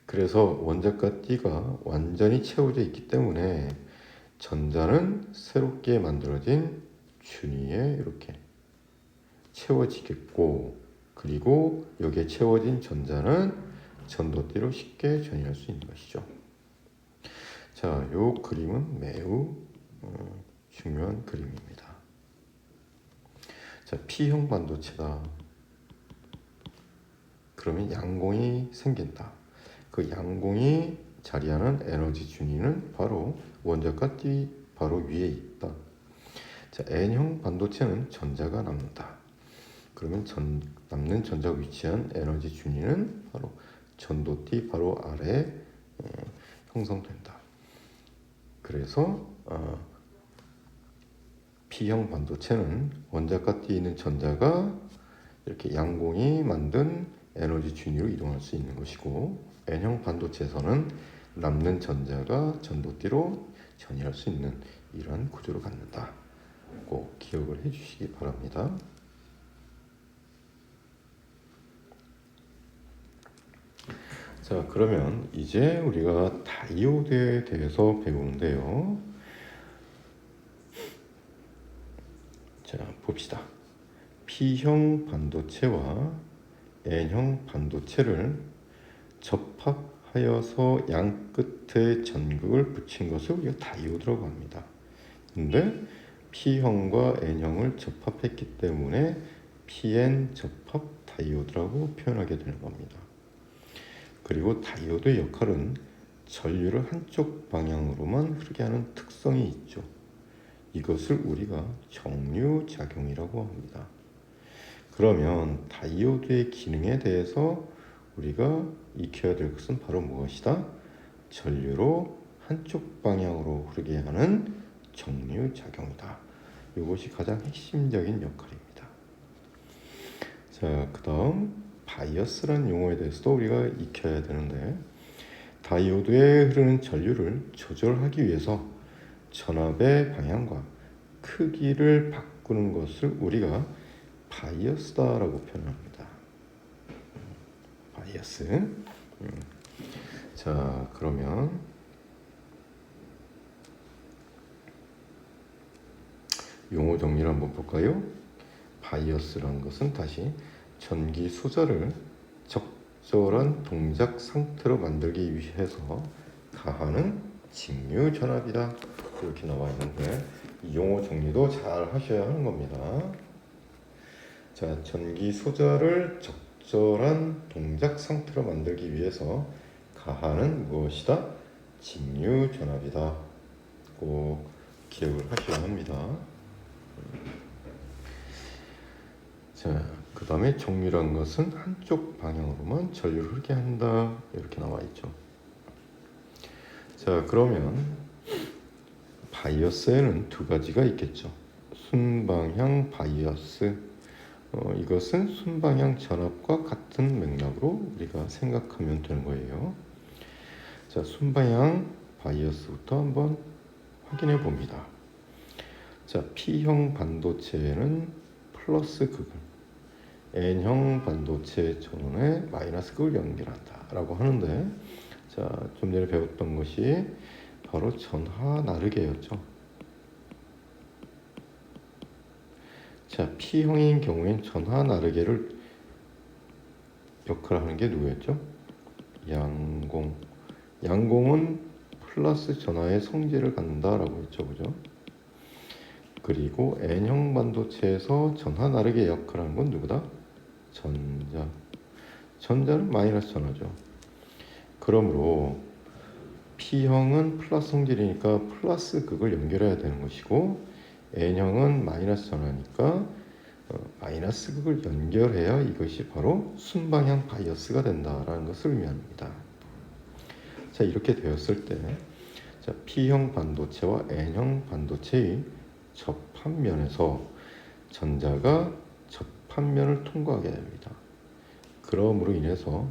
그래서 원자과 띠가 완전히 채워져 있기 때문에 전자는 새롭게 만들어진 준위에 이렇게 채워지겠고, 그리고 여기에 채워진 전자는 전도띠로 쉽게 전이할 수 있는 것이죠. 자, 이 그림은 매우 중요한 그림입니다. 자, P형 반도체다. 그러면 양공이 생긴다. 그 양공이 자리하는 에너지 준위는 바로 원자과 띠 바로 위에 있다. 자, N형 반도체는 전자가 남는다. 그러면 남는 전자가 위치한 에너지 준위는 바로 전도띠 바로 아래에 형성된다. 그래서 P형 반도체는 원자과 띠에 있는 전자가 이렇게 양공이 만든 에너지 준위로 이동할 수 있는 것이고, N형 반도체에서는 남는 전자가 전도띠로 전이할 수 있는 이러한 구조를 갖는다. 꼭 기억을 해주시기 바랍니다. 자, 그러면 이제 우리가 다이오드에 대해서 배우는데요. 자, 봅시다. P형 반도체와 N형 반도체를 접합하여서 양 끝에 전극을 붙인 것을 우리가 다이오드라고 합니다. 근데 P형과 N형을 접합했기 때문에 PN 접합 다이오드라고 표현하게 되는 겁니다. 그리고 다이오드의 역할은 전류를 한쪽 방향으로만 흐르게 하는 특성이 있죠. 이것을 우리가 정류작용이라고 합니다. 그러면 다이오드의 기능에 대해서 우리가 익혀야 될 것은 바로 무엇이다? 전류로 한쪽 방향으로 흐르게 하는 정류작용이다. 이것이 가장 핵심적인 역할입니다. 자, 그 다음 바이어스라는 용어에 대해서도 우리가 익혀야 되는데, 다이오드에 흐르는 전류를 조절하기 위해서 전압의 방향과 크기를 바꾸는 것을 우리가 바이어스다라고 표현합니다. 바이어스. 자, 그러면 용어 정리를 한번 볼까요? 바이어스라는 것은 다시 전기 소자를 적절한 동작 상태로 만들기 위해서 가하는 직류 전압이다. 이렇게 나와 있는데 이 용어 정리도 잘 하셔야 하는 겁니다. 자, 전기 소자를 적절한 동작 상태로 만들기 위해서 가하는 무엇이다? 직류 전압이다. 꼭 기억을 하셔야 합니다. 자, 그 다음에 정류란 것은 한쪽 방향으로만 전류를 흐르게 한다. 이렇게 나와 있죠. 자, 그러면 바이어스에는 두 가지가 있겠죠. 순방향 바이어스. 이것은 순방향 전압과 같은 맥락으로 우리가 생각하면 되는 거예요. 자, 순방향 바이어스부터 한번 확인해 봅니다. 자, P형 반도체에는 플러스 극을, N형 반도체 전원에 마이너스 극을 연결한다 라고 하는데, 자, 좀 전에 배웠던 것이 바로 전하 나르게였죠. 자, P형인 경우엔 전하 나르게를 역할하는 게 누구였죠? 양공. 양공은 플러스 전하의 성질을 갖는다라고 했죠, 그죠? 그리고 N형 반도체에서 전하 나르게 역할하는 건 누구다? 전자. 전자는 마이너스 전하죠. 그러므로 P형은 플러스 성질이니까 플러스 극을 연결해야 되는 것이고, N형은 마이너스 전하니까 마이너스 극을 연결해야 이것이 바로 순방향 바이어스가 된다라는 것을 의미합니다. 자, 이렇게 되었을 때, 자, P형 반도체와 N형 반도체의 접합면에서 전자가 접합면을 통과하게 됩니다. 그러므로 인해서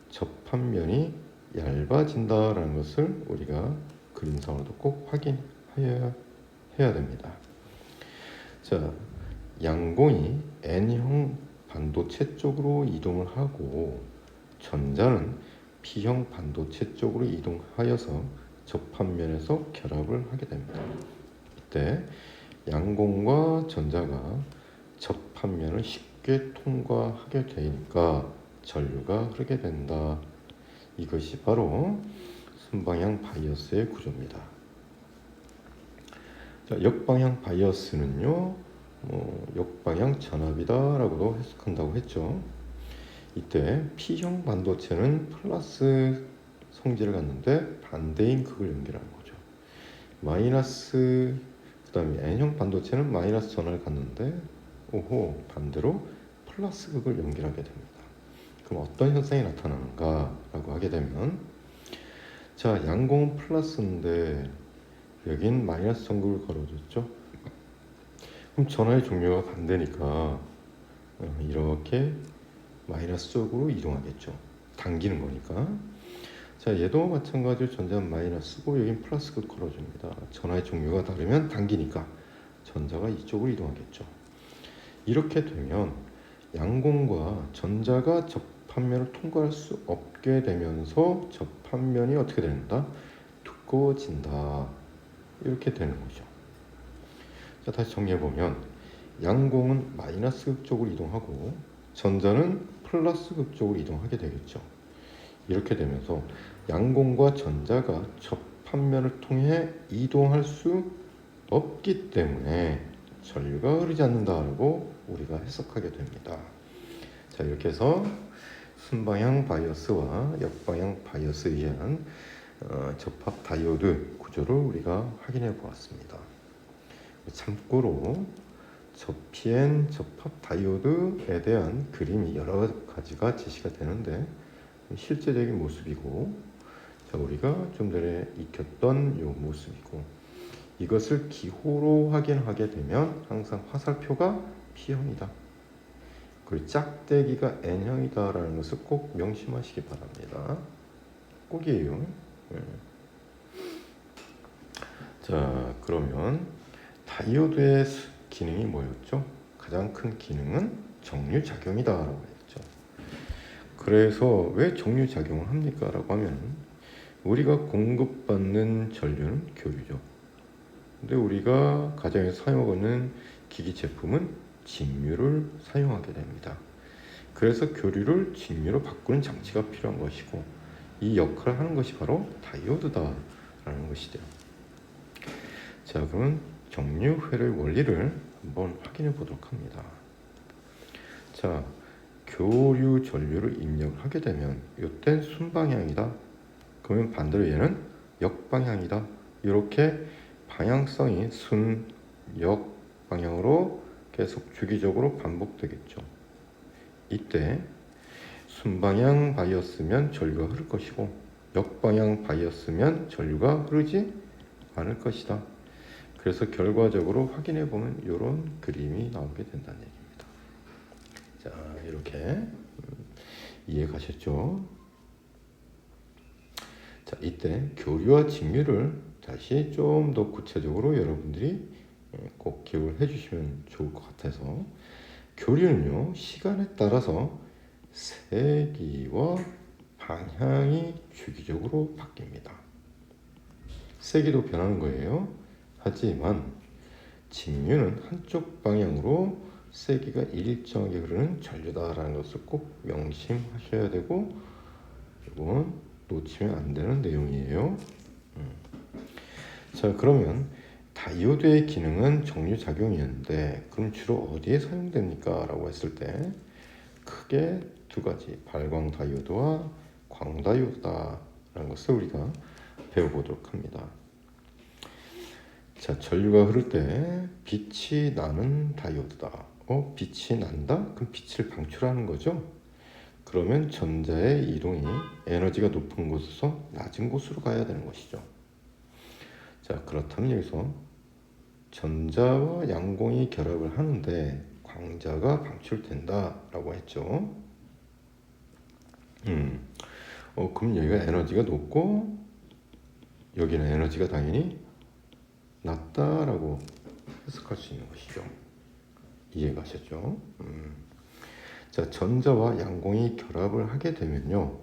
접합면이 얇아진다라는 것을 우리가 그림상으로도 꼭 확인해야 됩니다. 자, 양공이 N형 반도체 쪽으로 이동을 하고 전자는 P형 반도체 쪽으로 이동하여서 접합면에서 결합을 하게 됩니다. 이때 양공과 전자가 접합면을 쉽게 통과하게 되니까 전류가 흐르게 된다. 이것이 바로 순방향 바이어스의 구조입니다. 자, 역방향 바이어스는요, 역방향 전압이다라고도 해석한다고 했죠. 이때 P형 반도체는 플러스 성질을 갖는데 반대인 극을 연결하는 거죠. 마이너스, 그 다음에 N형 반도체는 마이너스 전압을 갖는데 반대로 플러스 극을 연결하게 됩니다. 그럼 어떤 현상이 나타나는가라고 하게 되면, 자, 양공은 플러스인데 여긴 마이너스 전극을 걸어줬죠. 그럼 전하의 종류가 반대니까 이렇게 마이너스 쪽으로 이동하겠죠. 당기는 거니까. 자, 얘도 마찬가지로 전자는 마이너스고 여긴 플러스극 걸어줍니다. 전하의 종류가 다르면 당기니까 전자가 이쪽으로 이동하겠죠. 이렇게 되면 양공과 전자가 접합면을 통과할 수 없게 되면서 접합면이 어떻게 된다? 두꺼워진다. 이렇게 되는 거죠. 자, 다시 정리해보면 양공은 마이너스 극 쪽으로 이동하고 전자는 플러스 극 쪽으로 이동하게 되겠죠. 이렇게 되면서 양공과 전자가 접합면을 통해 이동할 수 없기 때문에 전류가 흐르지 않는다라고 우리가 해석하게 됩니다. 자, 이렇게 해서 순방향 바이어스와 역방향 바이어스에 의한 접합 다이오드 구조를 우리가 확인해 보았습니다. 참고로 PN 접합 다이오드에 대한 그림이 여러 가지가 제시가 되는데 실제적인 모습이고, 자, 우리가 좀 전에 익혔던 이 모습이고, 이것을 기호로 확인하게 되면 항상 화살표가 P형이다. 그리고 짝대기가 N형이다라는 것을 꼭 명심하시기 바랍니다. 꼭이에요. 자, 그러면 다이오드의 기능이 뭐였죠? 가장 큰 기능은 정류작용이다라고 했죠. 그래서 왜 정류작용을 합니까? 라고 하면 우리가 공급받는 전류는 교류죠. 근데 우리가 가정에서 사용하는 기기 제품은 직류를 사용하게 됩니다. 그래서 교류를 직류로 바꾸는 장치가 필요한 것이고, 이 역할을 하는 것이 바로 다이오드다라는 것이죠. 자, 그러면 정류회로의 원리를 한번 확인해 보도록 합니다. 자, 교류 전류를 입력을 하게 되면 이땐 순방향이다. 그러면 반대로 얘는 역방향이다. 이렇게 방향성이 순, 역 방향으로 계속 주기적으로 반복되겠죠. 이때 순방향 바이어스면 전류가 흐를 것이고 역방향 바이어스면 전류가 흐르지 않을 것이다. 그래서 결과적으로 확인해 보면 이런 그림이 나오게 된다는 얘기입니다. 자, 이렇게 이해 가셨죠? 자, 이때 교류와 직류를 다시 좀 더 구체적으로 여러분들이 꼭 기억을 해주시면 좋을 것 같아서, 교류는요, 시간에 따라서 세기와 방향이 주기적으로 바뀝니다. 세기도 변하는 거예요. 하지만 직류는 한쪽 방향으로 세기가 일정하게 흐르는 전류다라는 것을 꼭 명심하셔야 되고, 이건 놓치면 안 되는 내용이에요. 자, 그러면 다이오드의 기능은 정류작용이었는데 그럼 주로 어디에 사용됩니까? 라고 했을 때 크게 두 가지, 발광 다이오드와 광 다이오드다라는 것을 우리가 배워보도록 합니다. 자, 전류가 흐를 때 빛이 나는 다이오드다. 빛이 난다? 그럼 빛을 방출하는 거죠. 그러면 전자의 이동이 에너지가 높은 곳에서 낮은 곳으로 가야 되는 것이죠. 자, 그렇다면 여기서 전자와 양공이 결합을 하는데 광자가 방출된다라고 했죠. 그럼 여기가 에너지가 높고 여기는 에너지가 당연히 낮다라고 해석할 수 있는 것이죠. 이해가셨죠? 자, 전자와 양공이 결합을 하게 되면요,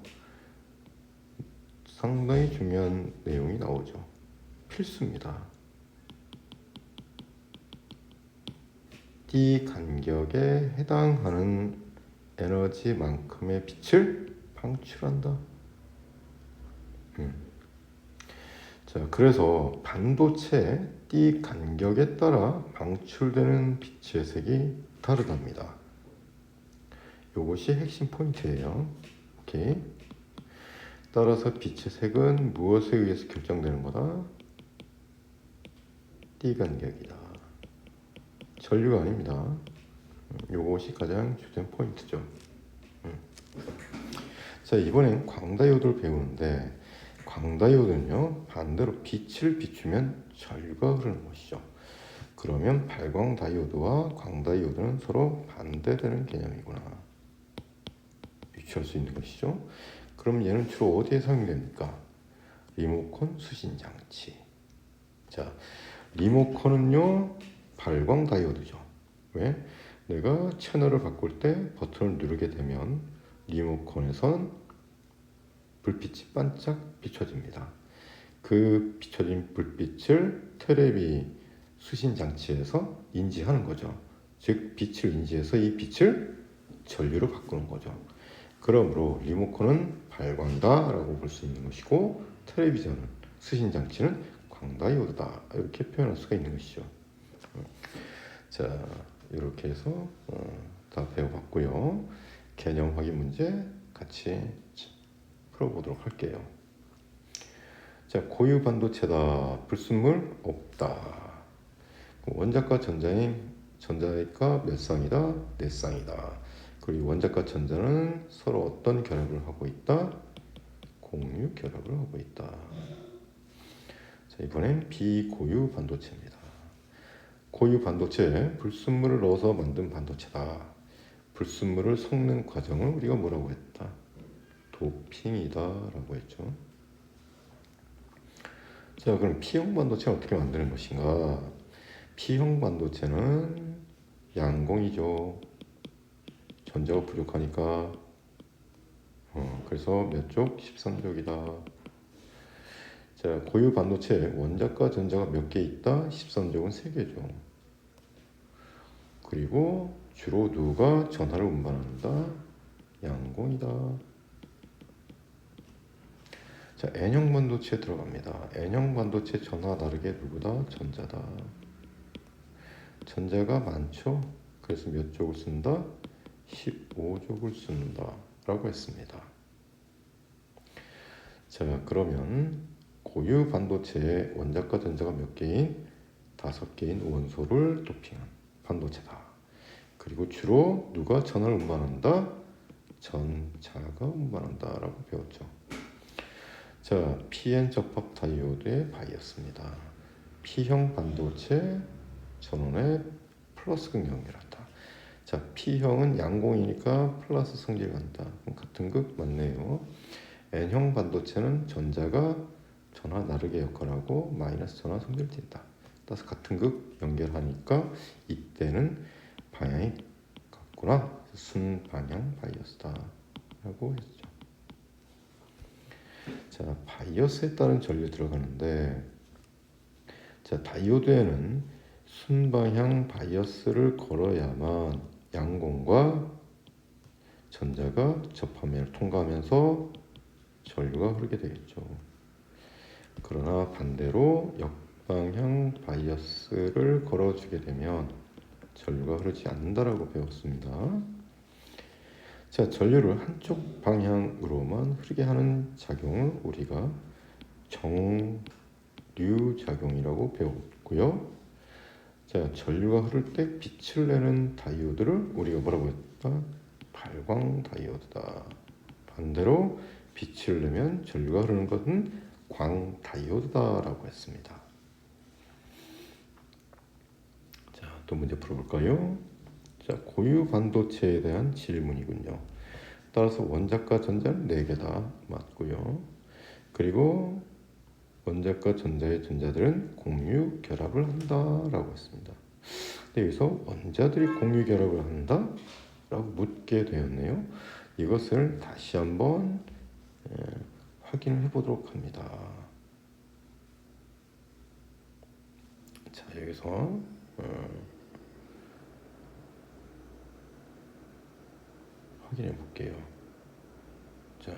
상당히 중요한 내용이 나오죠. 필수입니다. D 간격에 해당하는 에너지만큼의 빛을 방출한다. 자, 그래서 반도체 D 간격에 따라 방출되는 빛의 색이 다르답니다. 이것이 핵심 포인트예요. 오케이. 따라서 빛의 색은 무엇에 의해서 결정되는 거다? D 간격이다. 전류가 아닙니다. 이것이 가장 주된 포인트죠. 자, 이번엔 광다이오드를 배우는데, 광다이오드는요, 반대로 빛을 비추면 전류가 흐르는 것이죠. 그러면 발광다이오드와 광다이오드는 서로 반대되는 개념이구나 유추할 수 있는 것이죠. 그럼 얘는 주로 어디에 사용됩니까? 리모컨 수신 장치. 자, 리모컨은요, 발광다이오드죠. 왜? 내가 채널을 바꿀 때 버튼을 누르게 되면 리모컨에선 불빛이 반짝 비춰집니다. 그 비춰진 불빛을 테레비 수신 장치에서 인지하는 거죠. 즉 빛을 인지해서 이 빛을 전류로 바꾸는 거죠. 그러므로 리모컨은 발광다라고 볼 수 있는 것이고 텔레비전은 수신 장치는 광다이오드다 이렇게 표현할 수가 있는 것이죠. 자, 이렇게 해서 다 배워봤고요. 개념 확인 문제 같이 풀어보도록 할게요. 자, 고유 반도체다. 불순물 없다. 원자과 전자가 몇 쌍이다? 네 쌍이다. 그리고 원자과 전자는 서로 어떤 결합을 하고 있다? 공유 결합을 하고 있다. 자, 이번엔 비고유 반도체입니다. 고유 반도체, 불순물을 넣어서 만든 반도체다. 불순물을 섞는 과정을 우리가 뭐라고 했다? 도핑이다 라고 했죠. 자, 그럼 P형 반도체는 어떻게 만드는 것인가? P형 반도체는 양공이죠. 전자가 부족하니까 그래서 몇 족? 13족이다. 자, 고유 반도체 원자과 전자가 몇 개 있다? 13족은 3개죠. 그리고 주로 누가 전하를 운반한다? 양공이다. 자, N형 반도체에 들어갑니다. N형 반도체 전하 다르게 누구다? 전자다. 전자가 많죠? 그래서 몇 족을 쓴다? 15족을 쓴다 라고 했습니다. 자, 그러면 고유 반도체에 원자과 전자가 몇 개인? 5개인 원소를 도핑한 반도체다. 그리고 주로 누가 전하를 운반한다? 전자가 운반한다 라고 배웠죠. 자, PN 접합 다이오드의 바이어스입니다. P형 반도체 전원에 플러스 극연결한다. 자, P형은 양공이니까 플러스 성질 간다. 같은 극 맞네요. N형 반도체는 전자가 전하 나르게 역할하고 마이너스 전하 성질된다. 따라서 같은 극 연결하니까 이때는 방향이 같구나. 순방향 바이어스다 라고 했죠. 자, 바이어스에 따른 전류 들어가는데, 자, 다이오드에는 순방향 바이어스를 걸어야만 양공과 전자가 접하면을 통과하면서 전류가 흐르게 되겠죠. 그러나 반대로 역방향 바이어스를 걸어주게 되면 전류가 흐르지 않는다라고 배웠습니다. 자, 전류를 한쪽 방향으로만 흐르게 하는 작용을 우리가 정류 작용이라고 배웠고요. 자, 전류가 흐를 때 빛을 내는 다이오드를 우리가 뭐라고 했다? 발광 다이오드다. 반대로 빛을 내면 전류가 흐르는 것은 광 다이오드다라고 했습니다. 또 문제 풀어볼까요? 자, 고유 반도체에 대한 질문이군요. 따라서 원자과 전자는 4개 다 맞고요. 그리고 원자과 전자의 전자들은 공유 결합을 한다라고 했습니다. 근데 여기서 원자들이 공유 결합을 한다라고 묻게 되었네요. 이것을 다시 한번 확인을 해보도록 합니다. 자, 여기서 확인해 볼게요. 자,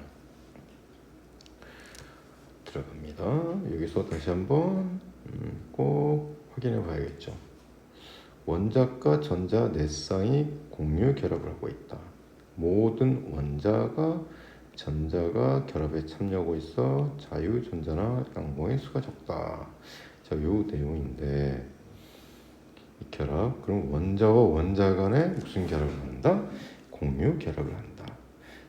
들어갑니다. 여기서 다시 한번 꼭 확인해 봐야겠죠. 원자과 전자 4쌍이 공유 결합을 하고 있다. 모든 원자가 전자가 결합에 참여하고 있어 자유 전자나 양봉의 수가 적다. 자, 요 내용인데 이 결합, 그럼 원자와 원자 간에 무슨 결합을 한다? 공유 결합을 한다.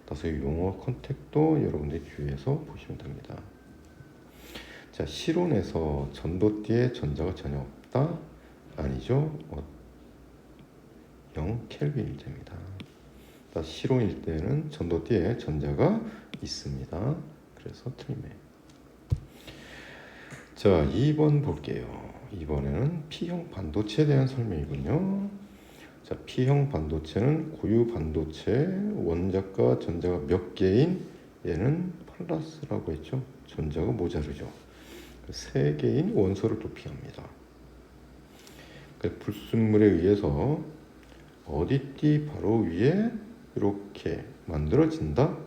따라서 이 용어 컨택도 여러분들이 주의해서 보시면 됩니다. 자, 실온에서 전도띠에 전자가 전혀 없다? 아니죠. 0켈빈일제입니다. 실온일 때는 전도띠에 전자가 있습니다. 그래서 틀리네요. 자, 2번 볼게요. 이번에는 P형 반도체에 대한 설명이군요. 자, P형 반도체는 고유 반도체 원자과 전자가 몇 개인 얘는 플러스라고 했죠. 전자가 모자르죠. 3개인 원소를 도피합니다. 불순물에 의해서 어디띠 바로 위에 이렇게 만들어진다.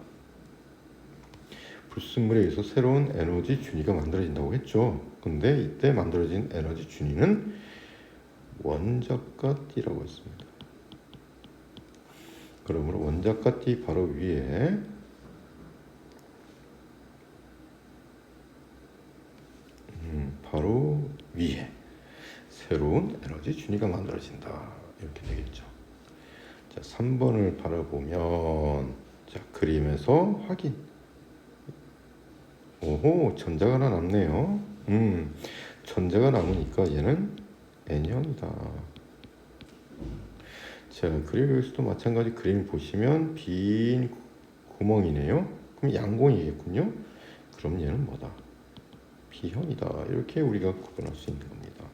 불순물에 의해서 새로운 에너지 준위가 만들어진다고 했죠. 근데 이때 만들어진 에너지 준위는 원자과 띠라고 했습니다. 그러므로 원자과 띠 바로 위에 바로 위에 새로운 에너지 준위가 만들어진다. 이렇게 되겠죠. 자, 3번을 바라보면 자, 그림에서 확인. 오호, 전자가 하나 남네요. 전자가 남으니까 얘는 N형이다. 자, 그리고 여기서도 마찬가지 그림 보시면 빈 구멍이네요. 그럼 양공이겠군요. 그럼 얘는 뭐다? B형이다. 이렇게 우리가 구분할 수 있는 겁니다.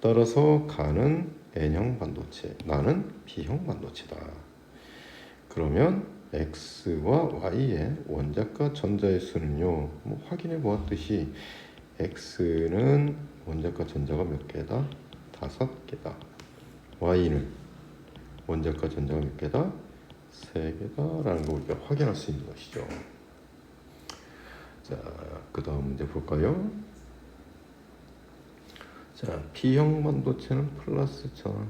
따라서 가는 N형 반도체, 나는 B형 반도체다. 그러면 X와 Y의 원자과 전자의 수는요, 확인해 보았듯이 X는 원자과 전자가 몇 개다? 5개다. Y는 원자과 전자가 몇 개다? 3개다 라는 걸 우리가 확인할 수 있는 것이죠. 자, 그 다음 문제 볼까요? 자, P형 반도체는 플러스 전화,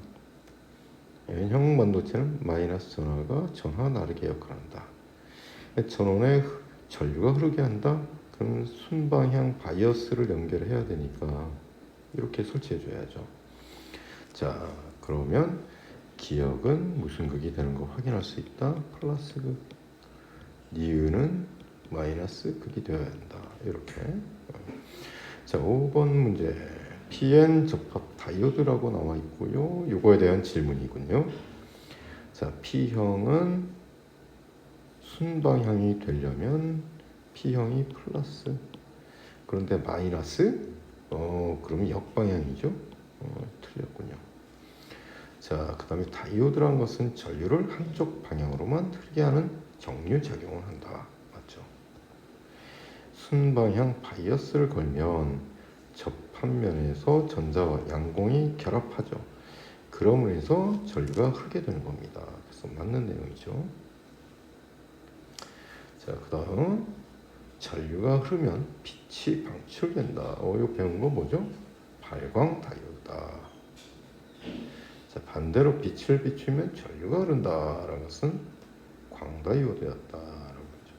N형 반도체는 마이너스 전화가 전화 나르게 역할한다. 전원에 전류가 흐르게 한다. 그럼 순방향 바이어스를 연결해야 되니까 이렇게 설치해 줘야죠. 자, 그러면 기역은 무슨 극이 되는 거 확인할 수 있다. 플러스 극. 니은은 마이너스 극이 되어야 한다. 이렇게. 자, 5번 문제. PN 접합 다이오드라고 나와 있고요. 이거에 대한 질문이군요. 자, P형은 순방향이 되려면 P형이 플러스. 그런데 마이너스? 그러면 역방향이죠. 틀렸군요. 자, 그 다음에 다이오드란 것은 전류를 한쪽 방향으로만 흐르게 하는 정류 작용을 한다. 맞죠? 순방향 바이어스를 걸면 접합면에서 전자와 양공이 결합하죠. 그럼으로 해서 전류가 흐르게 되는 겁니다. 그래서 맞는 내용이죠. 자, 그 다음 전류가 흐르면 빛이 방출된다. 이거 배운 거 뭐죠? 발광 다이오드다. 자, 반대로 빛을 비추면 전류가 흐른다라는 것은 광다이오드였다라고 하죠.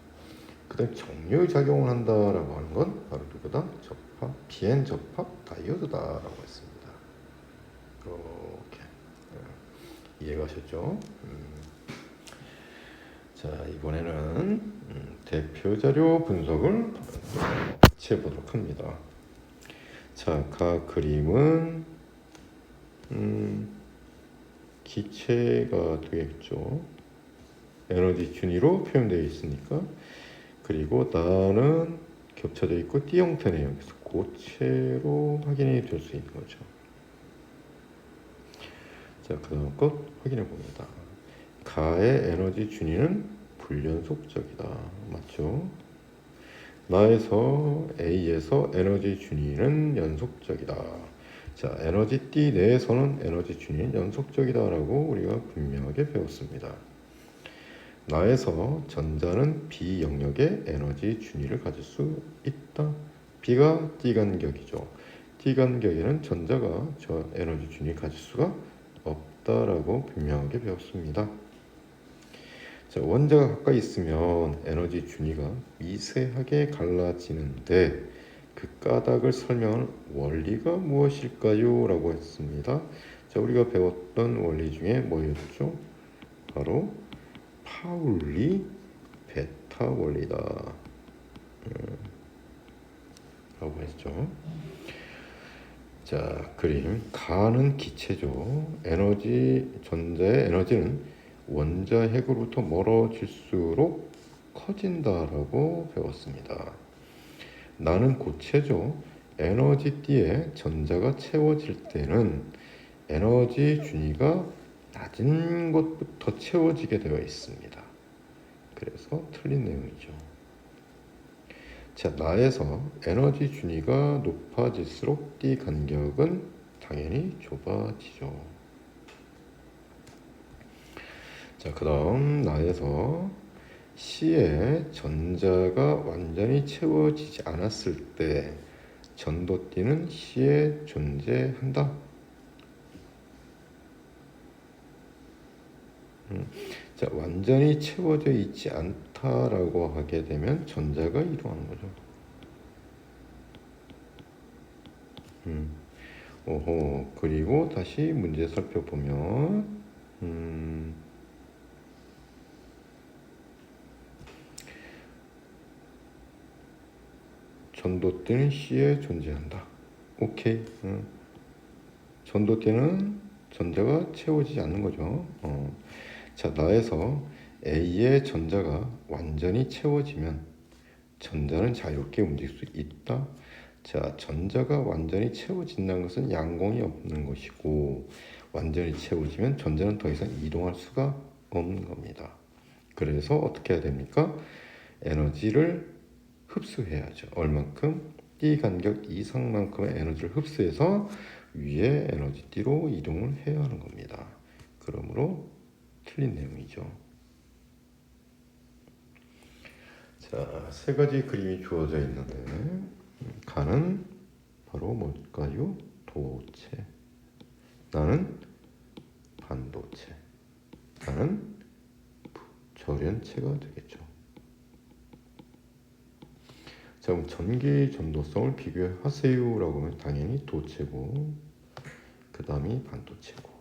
그 다음 정류 작용을 한다라고 하는 건 바로 누구다? 접합, 비엔 접합 다이오드다라고 했습니다. 이렇게 이해가셨죠? 자, 이번에는 대표 자료 분석을 같이 해보도록 합니다. 자, 각 그림은 기체가 되겠죠. 에너지 준위로 표현되어 있으니까. 그리고 나는 겹쳐져 있고 띠 형태네요. 그래서 고체로 확인이 될 수 있는 거죠. 자, 그 다음 것 확인해 봅니다. 가의 에너지 준위는 불연속적이다. 맞죠? 나에서 A에서 에너지 준위는 연속적이다. 자, 에너지 띠 내에서는 에너지 준위는 연속적이다라고 우리가 분명하게 배웠습니다. 나에서 전자는 B 영역의 에너지 준위를 가질 수 있다. B가 띠 간격이죠. 띠 간격에는 전자가 저 에너지 준위 가질 수가 없다라고 분명하게 배웠습니다. 자, 원자가 가까이 있으면 에너지 준위가 미세하게 갈라지는데 그 까닭을 설명하는 원리가 무엇일까요? 라고 했습니다. 자, 우리가 배웠던 원리 중에 뭐였죠? 바로 파울리 베타 원리다 라고 했죠. 자, 그림. 가는 기체죠. 전자의 에너지는 원자 핵으로부터 멀어질수록 커진다라고 배웠습니다. 나는 고체죠. 에너지 띠에 전자가 채워질 때는 에너지 준위가 낮은 곳부터 채워지게 되어 있습니다. 그래서 틀린 내용이죠. 자, 나에서 에너지 준위가 높아질수록 띠 간격은 당연히 좁아지죠. 자, 그 다음 나에서 C에 전자가 완전히 채워지지 않았을 때 전도띠는 C에 존재한다. 자, 완전히 채워져 있지 않다라고 하게 되면 전자가 이동하는 거죠. 오호. 그리고 다시 문제 살펴보면 전도띠는 C에 존재한다. 오케이. 전도띠는 전자가 채워지지 않는 거죠. 자, 나에서 A의 전자가 완전히 채워지면 전자는 자유롭게 움직일 수 있다. 자, 전자가 완전히 채워진다는 것은 양공이 없는 것이고 완전히 채워지면 전자는 더 이상 이동할 수가 없는 겁니다. 그래서 어떻게 해야 됩니까? 에너지를 흡수해야죠. 얼만큼? 띠 간격 이상만큼의 에너지를 흡수해서 위에 에너지 띠로 이동을 해야 하는 겁니다. 그러므로 틀린 내용이죠. 자, 세 가지 그림이 주어져 있는데 가는 바로 뭘까요? 도체. 나는 반도체. 나는 절연체가 되겠죠. 자, 그럼 전기 전도성을 비교하세요라고 하면 당연히 도체고 그 다음이 반도체고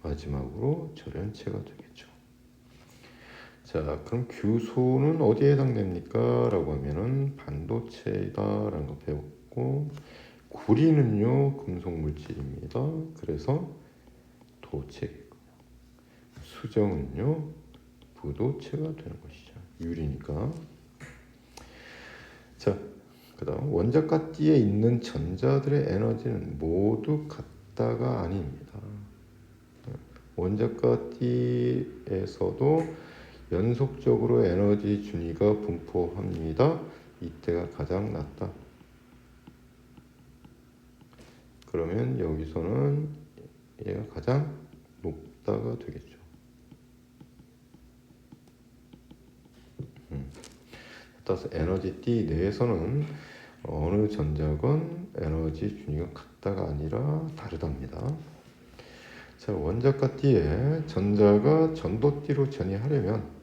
마지막으로 절연체가 되겠죠. 자, 그럼 규소는 어디에 해당됩니까? 라고 하면은 반도체이다라는 거 배웠고 구리는요 금속 물질입니다. 그래서 도체겠고요. 수정은요 부도체가 되는 것이죠. 유리니까. 자, 그 다음 원자과 띠에 있는 전자들의 에너지는 모두 같다가 아닙니다. 원자과 띠에서도 연속적으로 에너지 준위가 분포합니다. 이때가 가장 낮다. 그러면 여기서는 얘가 가장 높다가 되겠죠. 따라서 에너지 띠 내에서는 어느 전자건 에너지 준위가 같다가 아니라 다르답니다. 자, 원자과 띠에 전자가 전도띠로 전이하려면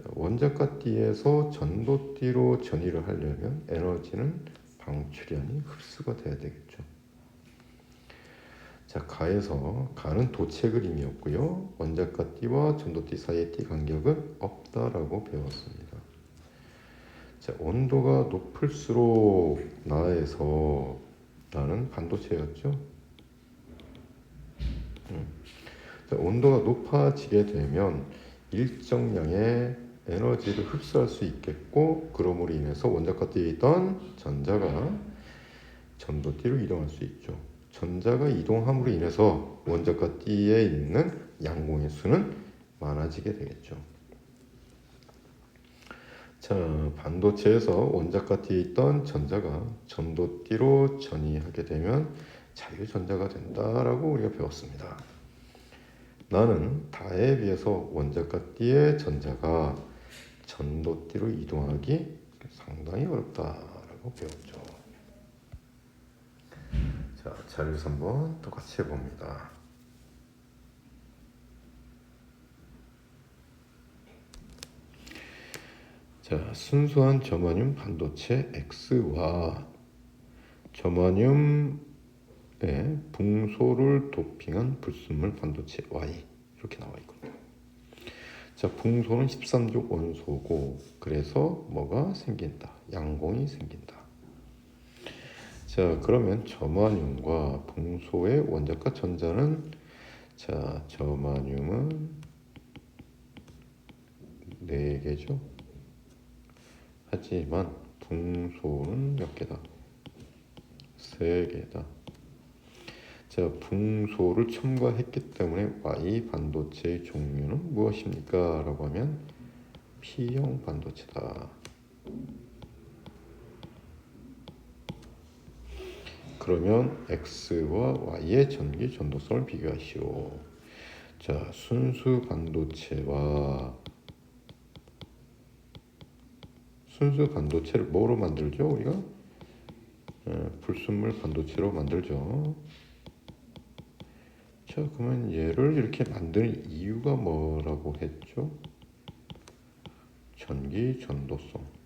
원자과 띠에서 전도띠로 전이를 하려면 에너지는 방출이 아닌 흡수가 돼야 되겠죠. 자, 가는 도체 그림이었고요. 원자과 띠와 전도띠 사이의 띠 간격은 없다라고 배웠습니다. 자, 온도가 높을수록 나는 반도체였죠. 자, 온도가 높아지게 되면 일정량의 에너지를 흡수할 수 있겠고, 그러므로 인해서 원자가뒤에 있던 전자가 전도띠로 이동할 수 있죠. 전자가 이동함으로 인해서 원자가띠에 있는 양공의 수는 많아지게 되겠죠. 자, 반도체에서 원자가뒤에 있던 전자가 전도띠로 전이하게 되면 자유전자가 된다라고 우리가 배웠습니다. 나는 다에 비해서 원자가띠의 전자가 전도띠로 이동하기 상당히 어렵다라고 배웠죠. 자, 자료에서 한번 똑같이 해봅니다. 자, 순수한 저마늄 반도체 X와 저마늄에 붕소를 도핑한 불순물 반도체 Y 이렇게 나와 있군요. 자, 붕소는 13족 원소고, 그래서 뭐가 생긴다? 양공이 생긴다. 자, 그러면 저마늄과 붕소의 원자가 전자는, 자, 저마늄은 4개죠. 하지만 붕소는 몇 개다? 3개다. 자, 붕소를 첨가했기 때문에 Y 반도체의 종류는 무엇입니까? 라고 하면 P형 반도체다. 그러면 X와 Y의 전기 전도성을 비교하시오. 자, 순수 반도체를 뭐로 만들죠? 우리가 불순물 반도체로 만들죠. 자, 그러면 얘를 이렇게 만드는 이유가 뭐라고 했죠? 전기 전도성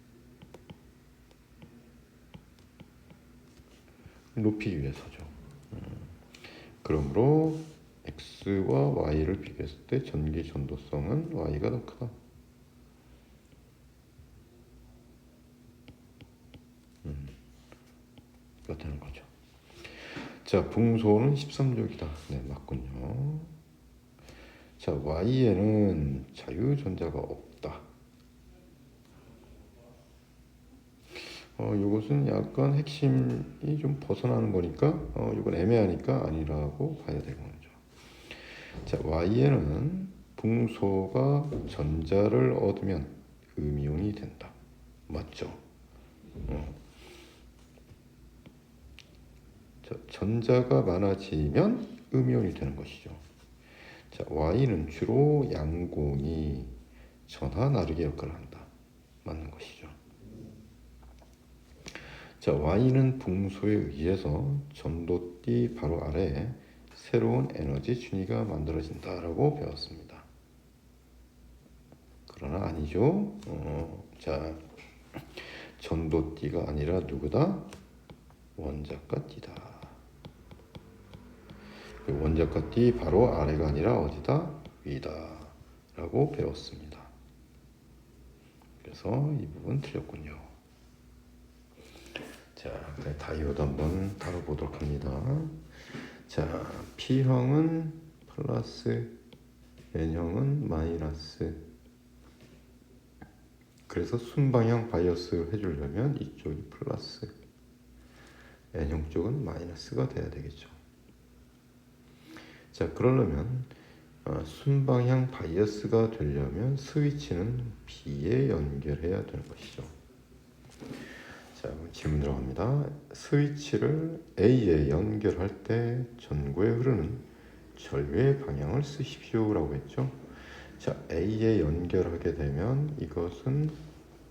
높이기 위해서죠. 그러므로 X와 Y를 비교했을 때 전기 전도성은 Y가 더 크다. 가 되는 거죠. 자, 붕소는 13족이다. 네, 맞군요. 자, Y에는 자유전자가 없다. 이것은 약간 핵심이 좀 벗어나는 거니까 이건 애매하니까 아니라고 봐야 되는 거죠. 자, Y에는 붕소가 전자를 얻으면 음이온이 된다. 맞죠? 자, 전자가 많아지면 음이온이 되는 것이죠. 자, Y는 주로 양공이 전하 나르기 역할을 한다. 맞는 것이죠. 자, Y는 붕소에 의해서 전도띠 바로 아래에 새로운 에너지 준위가 만들어진다라고 배웠습니다. 그러나 아니죠. 자, 전도띠가 아니라 누구다? 원자가띠다. 원자가띠 바로 아래가 아니라 어디다? 위다 라고 배웠습니다. 그래서 이 부분 틀렸군요. 자, 다이오드 한번 다뤄보도록 합니다. 자, P형은 플러스, N형은 마이너스. 그래서 순방향 바이어스 해주려면 이쪽이 플러스, N형 쪽은 마이너스가 돼야 되겠죠. 자, 그러려면 순방향 바이어스가 되려면 스위치는 B에 연결해야 되는 것이죠. 자, 질문 들어갑니다. 스위치를 A에 연결할 때 전구에 흐르는 전류의 방향을 쓰십시오 라고 했죠. 자, A에 연결하게 되면 이것은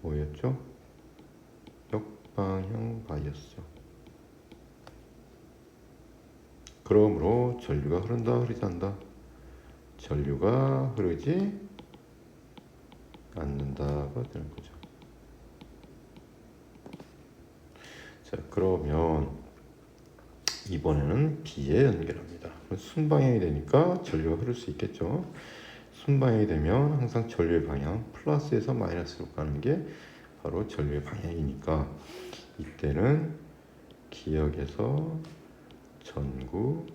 뭐였죠? 역방향 바이어스죠. 그러므로 전류가 흐른다, 흐르지 않는다? 전류가 흐르지 않는다가 되는 거죠. 자, 그러면 이번에는 B에 연결합니다. 순방향이 되니까 전류가 흐를 수 있겠죠. 순방향이 되면 항상 전류의 방향 플러스에서 마이너스로 가는 게 바로 전류의 방향이니까 이때는 기역에서 전구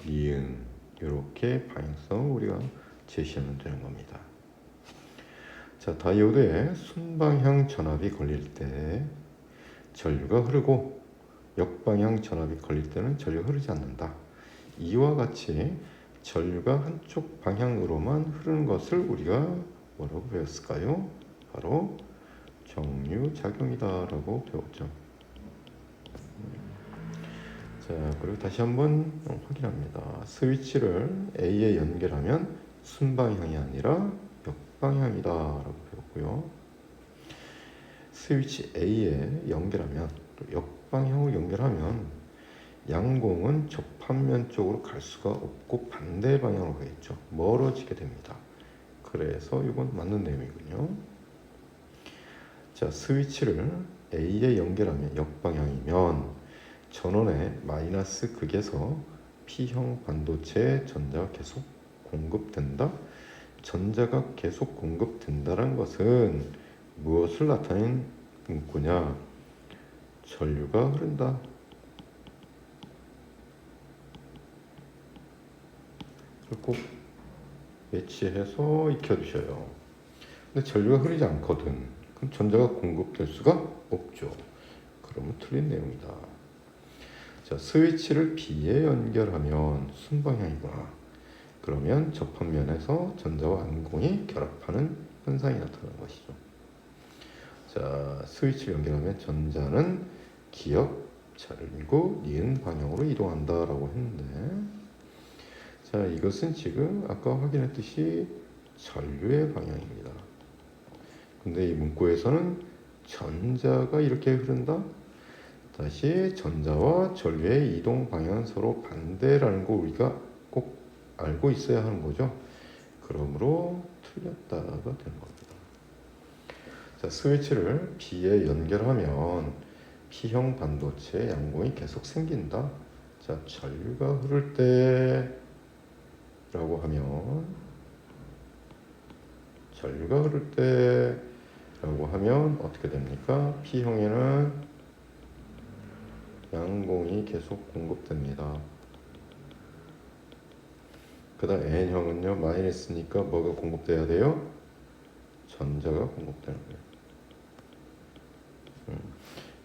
니은 이렇게 방향성을 우리가 제시하면 되는 겁니다. 자, 다이오드에 순방향 전압이 걸릴 때 전류가 흐르고 역방향 전압이 걸릴 때는 전류가 흐르지 않는다. 이와 같이 전류가 한쪽 방향으로만 흐르는 것을 우리가 뭐라고 배웠을까요? 바로 정류작용이다라고 배웠죠. 자, 그리고 다시 한번 확인합니다. 스위치를 A에 연결하면 순방향이 아니라 역방향이다라고 배웠고요. 스위치 A에 연결하면 또 역방향으로 연결하면 양공은 접합면 쪽으로 갈 수가 없고 반대 방향으로 가겠죠. 멀어지게 됩니다. 그래서 이건 맞는 내용이군요. 자, 스위치를 A에 연결하면 역방향이면 전원의 마이너스 극에서 P형 반도체에 전자가 계속 공급된다. 전자가 계속 공급된다는 것은 무엇을 나타내는 문구냐? 전류가 흐른다. 꼭 매치해서 익혀두셔요. 근데 전류가 흐르지 않거든. 그럼 전자가 공급될 수가 없죠. 그러면 틀린 내용이다. 자, 스위치를 B에 연결하면 순방향이구나. 그러면 접합면에서 전자와 안공이 결합하는 현상이 나타나는 것이죠. 자, 스위치를 연결하면 전자는 기역, 전구, 니은 방향으로 이동한다라고 했는데, 자, 이것은 지금 아까 확인했듯이 전류의 방향입니다. 근데 이 문구에서는 전자가 이렇게 흐른다. 다시 전자와 전류의 이동 방향은 서로 반대라는 거 우리가 꼭 알고 있어야 하는 거죠. 그러므로 틀렸다가 되는 겁니다. 자, 스위치를 B에 연결하면 P형 반도체 양공이 계속 생긴다. 자, 전류가 흐를 때라고 하면 어떻게 됩니까? P형에는 양공이 계속 공급됩니다. 그 다음 N형은요, 마이너스니까 뭐가 공급돼야 돼요? 전자가 공급되는 거예요.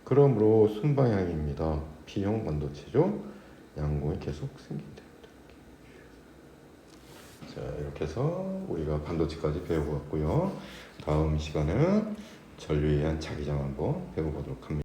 그러므로 순방향입니다. P형 반도체죠. 양공이 계속 생긴다. 자, 이렇게 해서 우리가 반도체까지 배워봤고요. 다음 시간에는 전류에 의한 자기장 한번 배워보도록 합니다.